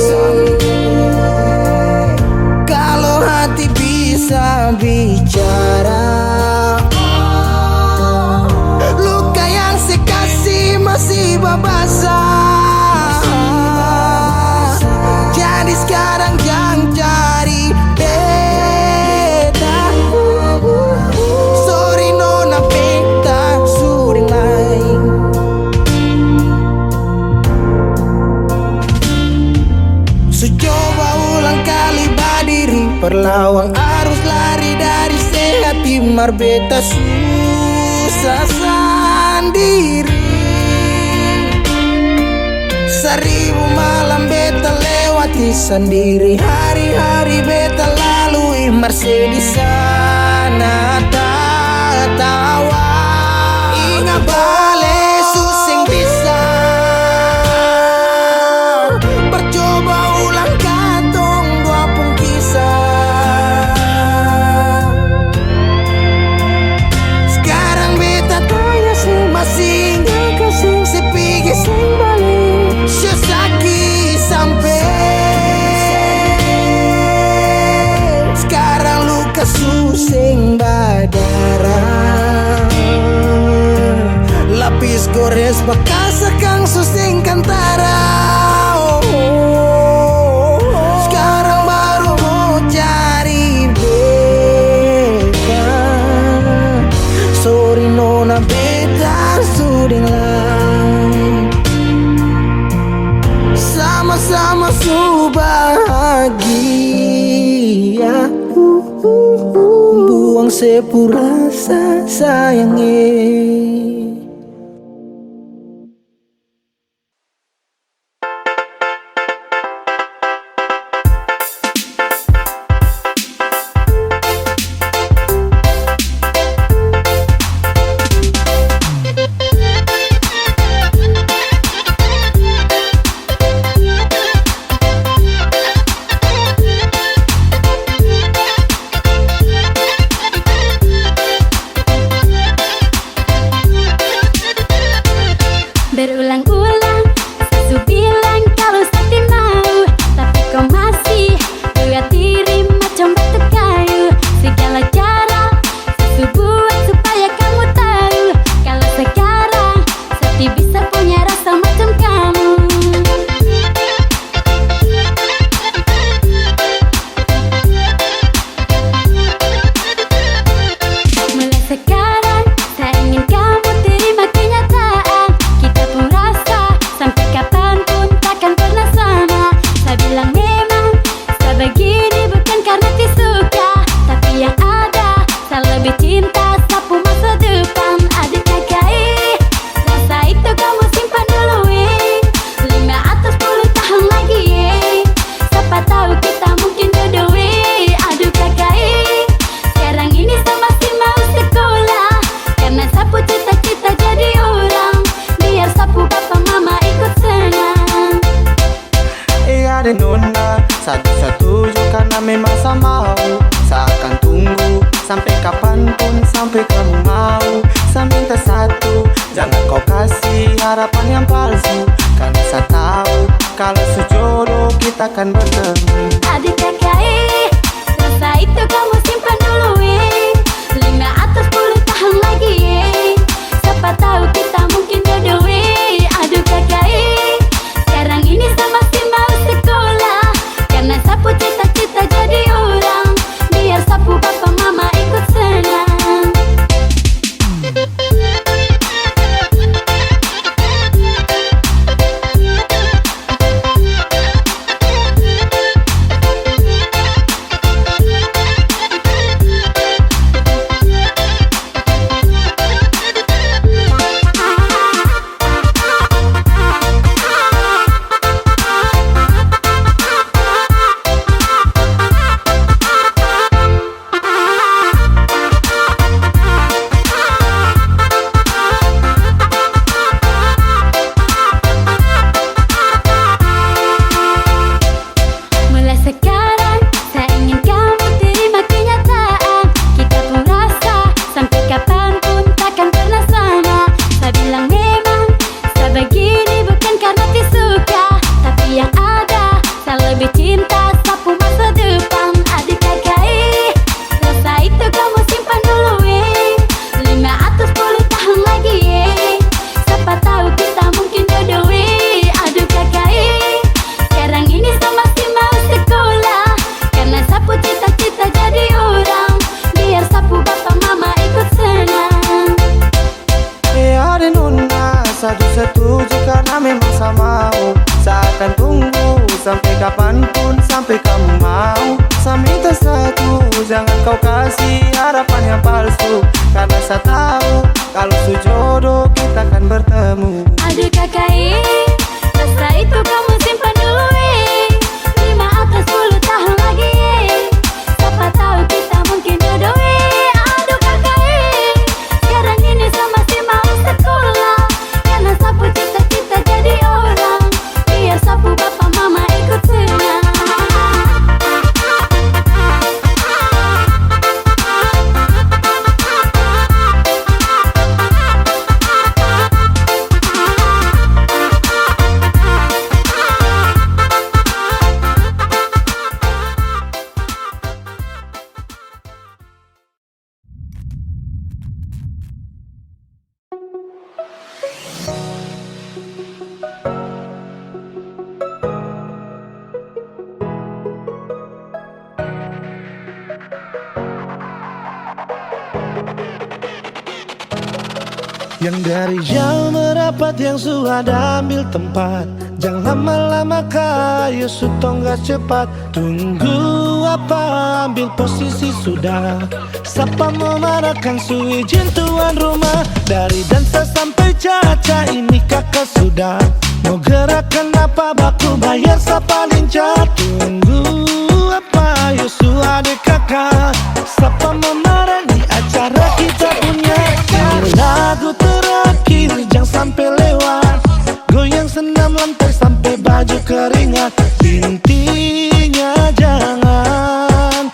Kalau hati bisa bicara, luka yang sekasih masih babasa. Jadi sekarang jangan cari beta. Sorry nona beta sudeng lain. Coba ulang kali berdiri, perlawan arus lari dari sehat timar beta susah sendiri. Seribu malam beta lewati sendiri, hari-hari beta lalui masih di sana tertawa. Ingat bale susing bisa bercoba ulang katong dua pun kisah. Sekarang beta tanya sih masih nggak kasih sepigi sing balik. Sesaki sampai sekarang luka susing balik. darah. Lapis gores bekas sekang susing kantara. Sekarang baru mau cari beta. Sorry nona beta suding lang. Sama-sama su bahagia. Buang sepurasa sayangnya. Berulang-ulang Sasu bilang kalau sakti mau, tapi kau masih buat diri macam batu kayu. Segala cara Sasu buat supaya kamu tahu kalau sekarang Sakti bisa punya rasa macam kamu. Mulai sekarang saya ingin kamu terima kenyataan. Kita pun rasa sampai kapanpun takkan pernah sama. Saya bilang memang saya begini bukan karena disuka, tapi yang ada saya lebih cinta sapu masa depan. Adik KKI, rasa itu kamu simpan dulu 5 atau 10 tahun lagi siapa tahu kita mungkin jodoh Aduh KKI, sekarang ini saya masih mau sekolah karena sapu cita-cita jadi orang. Biar sapu papa mama ikut senang. Ada nona, satu-satuju karena memang saya mau. Saya akan tunggu sampai kapanpun, sampai kamu mau. Saya minta satu, jangan kau kasih harapan yang palsu, karena saya tahu kalau sejodoh kita akan bertemu. Adik KKI, rasa itu kamu simpan dulu 5 atau 10 tahun lagi siapa tahu kita mungkin jodoh Aduh KKI, sekarang ini saya masih mau sekolah karena sapu cita-cita jadi orang. Biar sapu papa mama ikut senang. Mulai sekarang saya ingin kamu terima kenyataan. Kita pun rasa sampai kapanpun takkan pernah sama. Saya bilang memang saya begini bukan karena disuka, tapi yang ada saya lebih cinta sapu masa depan. Adik KKI, rasa itu kamu simpan dulu 5 atau 10 tahun lagi siapa tahu kita mungkin jodoh Aduh KKI, sekarang ini saya masih mau sekolah karena sapu cita-cita jadi orang. Biar sapu papa mama ikut senang. Ada nona, satu-satuju karena memang saya mau. Saya akan tunggu sampai kapanpun, sampai kamu mau. Saya minta satu, jangan kau kasih harapan yang palsu, karena saya tahu kalau sejodoh kita akan bertemu. Aduh KKI, rasa itu kamu simpan dulu 5 atau 10 tahun lagi siapa tahu kita mungkin jodoh Aduh KKI, sekarang ini saya masih mau sekolah karena sapu cita-cita jadi orang. Biar sapu papa mama ikut senang. Yang dari jauh merapat, yang sudah ambil tempat. Jangan lama-lama kayu sutong gak cepat. Tunggu apa, ambil posisi sudah. Siapa mau marahkan su izin tuan rumah. Dari dansa sampai caca ini kakak sudah. Mau gerakan apa baku bayar siapa lincah. Tunggu apa Yosu adik kakak. Siapa mau marah di acara kita punya. Ini lagu terakhir jangan sampai lewat. Goyang senam lantai sampai baju keringat. Intinya jangan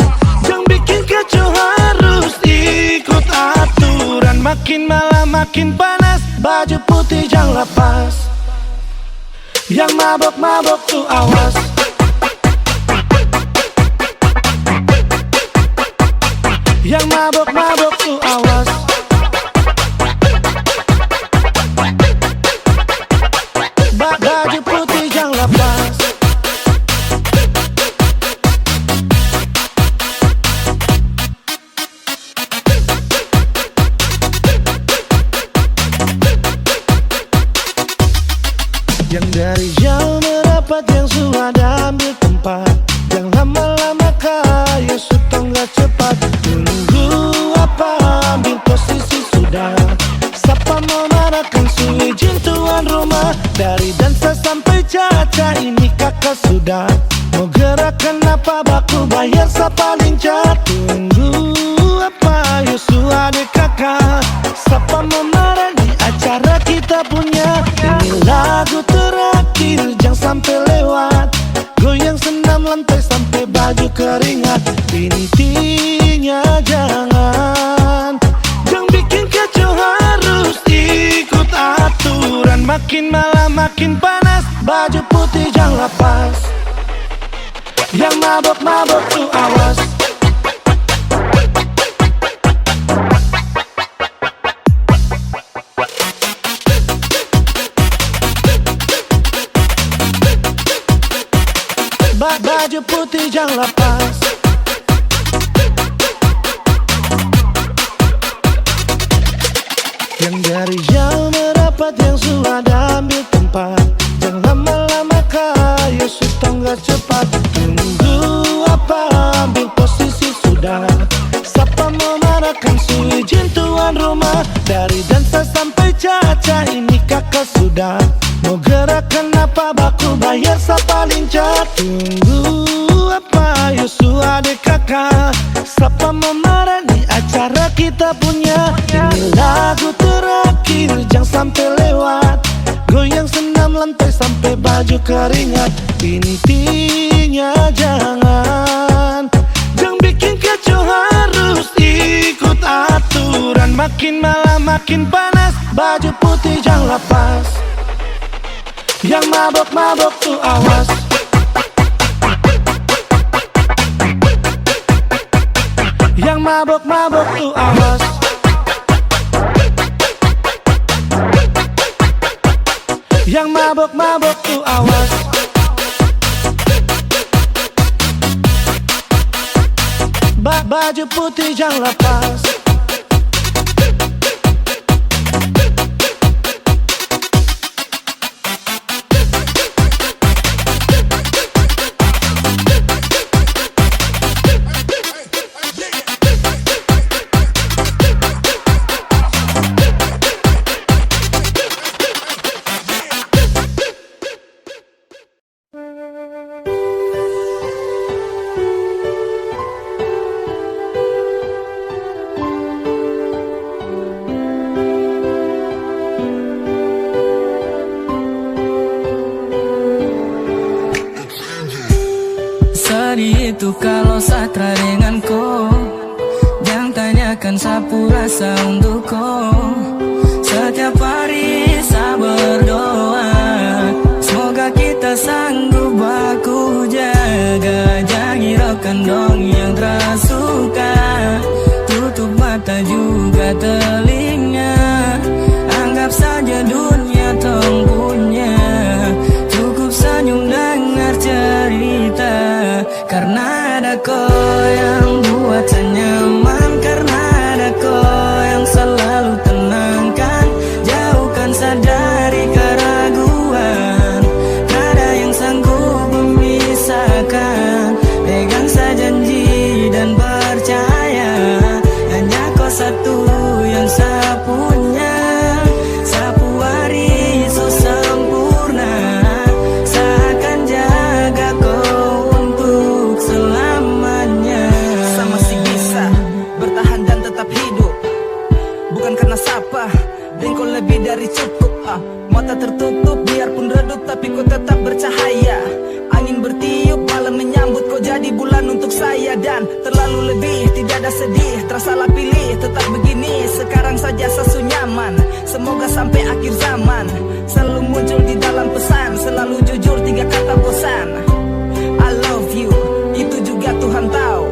bikin kacau, harus ikut aturan. Makin malam makin panas, baju putih jangan lepas. Yang mabok-mabok tuh awas. Yang mabok-mabok tuh awas. Baju putih jangan lepas. Yang dari jauh merapat, yang sudah ambil tempat. Yang lama-lama kayu sutong gak cepat. Tunggu apa, ambil posisi sudah. Siapa mau marahkan su izin tuan rumah. Dari dansa sampai caca ini kakak sudah. Mau gerakan apa baku bayar siapa lincah. Tunggu apa Yosu adik kakak. Siapa mau marah di acara kita punya. Ini lagu terakhir jangan sampai lewat. Goyang senam lantai sampai baju keringat. Intinya jangan bikin kacau, harus ikut aturan. Makin malam makin panas, baju putih jangan lepas. Yang mabok-mabok tuh awas. Baju putih jangan lepas. Yang dari jauh merapat, yang sudah ambil tempat. Jangan lama-lama kayu sutong gak cepat. Tunggu apa, ambil posisi sudah. Siapa mau marahkan su izin tuan rumah. Dari dansa sampai caca ini kakak sudah. Mau gerakan apa baku bayar siapa lincah. Tunggu apa Yosu adik kakak. Siapa mau marah di acara kita punya. Ini lagu terakhir jangan sampai lewat. Goyang senam lantai sampai baju keringat. Intinya jangan bikin kacau, harus ikut aturan. Makin malam makin panas, baju putih jangan lepas. Yang mabok-mabok tuh awas. Yang mabok-mabok tuh awas. Yang mabok-mabok tuh awas. Baju putih jangan lepas. Itu kalau satra dengan ko. Jangan tanyakan sapu rasa untuk ko. Setiap hari saya berdoa, semoga kita sanggup baku jaga. Jangan hiraukan dong yang tersuka. Tutup mata juga telinga. Anggap saja dunia tong punya. Cukup senyum dengar cerita. Karena ada kau yang buat saya nyaman. Karena ada kau yang selalu tenangkan. sedih, tersalah pilih, tetap begini. Sekarang saja sesu nyaman, semoga sampai akhir zaman. Selalu muncul di dalam pesan, selalu jujur 3 kata bosan. I love you, itu juga Tuhan tahu.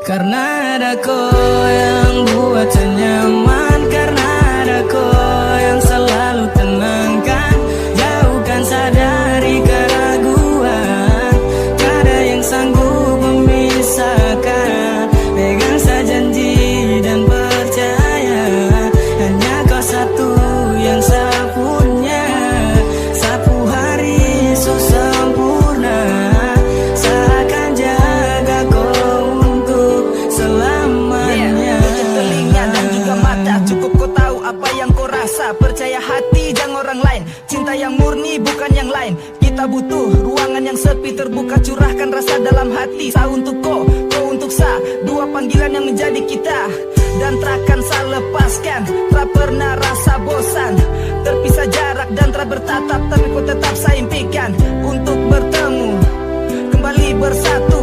Karena ada kau yang buat saya nyaman, karena ada kau yang selalu tenangkan, jauhkan saya dari keraguan. Tiada yang sanggup memisahkan, pegang saya janji dan percaya, hanya kau satu yang saya punya. Sapu hari so sempurna, saya akan jaga kau untuk selamanya. Tutup telinga dan juga mata, cukup kau tahu apa yang kau rasa. Percaya hati jangan orang lain, cinta yang murni bukan yang lain. Kita butuh ruangan yang sepi, terbuka, curahkan rasa dalam hati. Sa untuk kau, kau untuk sa, 2 panggilan yang menjadi kita. Dan takkan sa lepaskan, tak pernah rasa bosan. Terpisah jarak dan tak bertatap, tapi kau tetap saya impikan untuk bertemu, kembali bersatu.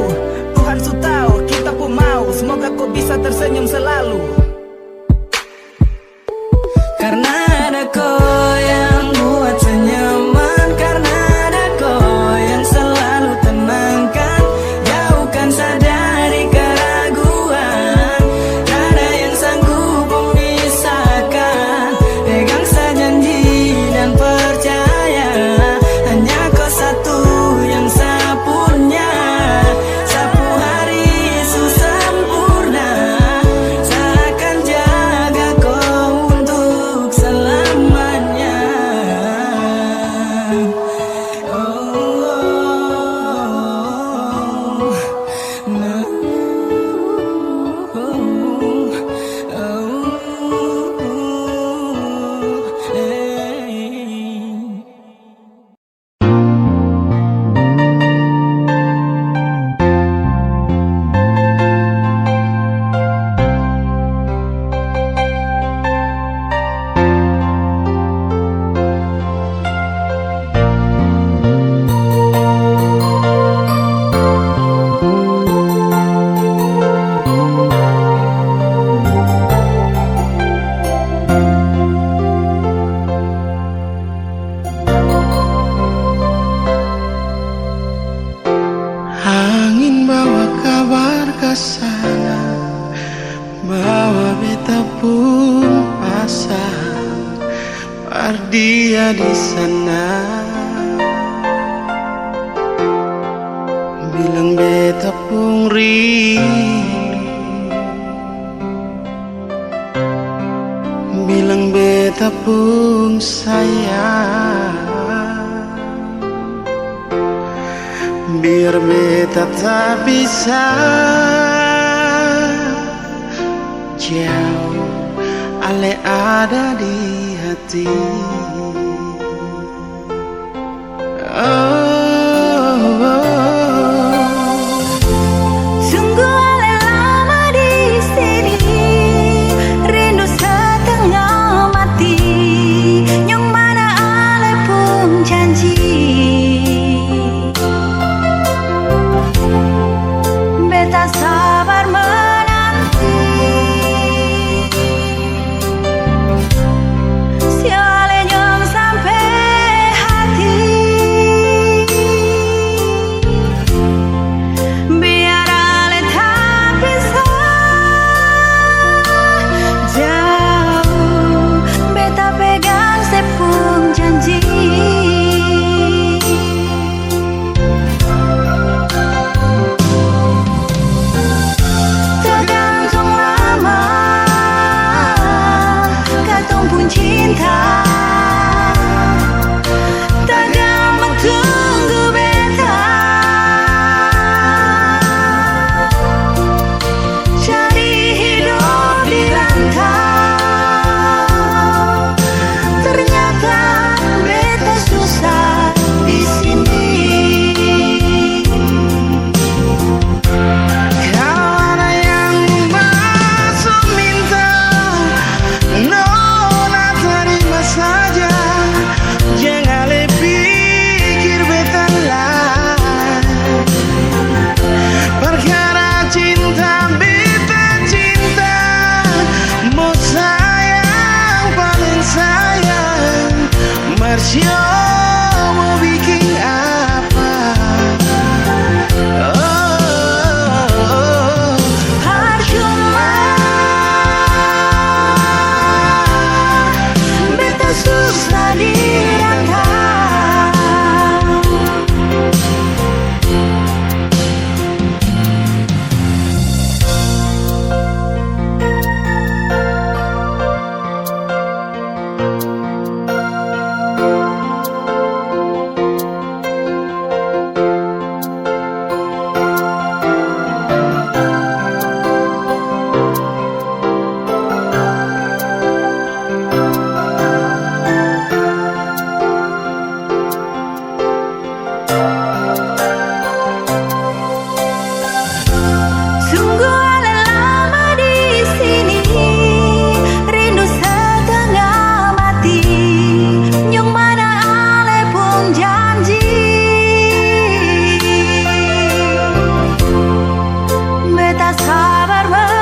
Tuhan su tahu, kita pun mau, semoga kau bisa tersenyum selalu. Karena ada kau yang buat saya nyaman, karena ada kau yang selalu tenangkan, jauhkan saya dari keraguan. Tiada yang sanggup memisahkan, pegang saya janji dan percaya, hanya kau satu yang saya punya. Sapu hari su sempurna, saya akan jaga kau untuk selamanya. Angin bawa kabar ke sana, bawa beta pun pasang, par dia di sana. Bilang beta pun rindu, bilang beta pun sayang. Biar beta tak bisa jauh, ale ada di hati. Sungguh ale lama di sini, rindu setengah mati. Yang mana ale pun janji, beta sabar menanti. Si ale sabar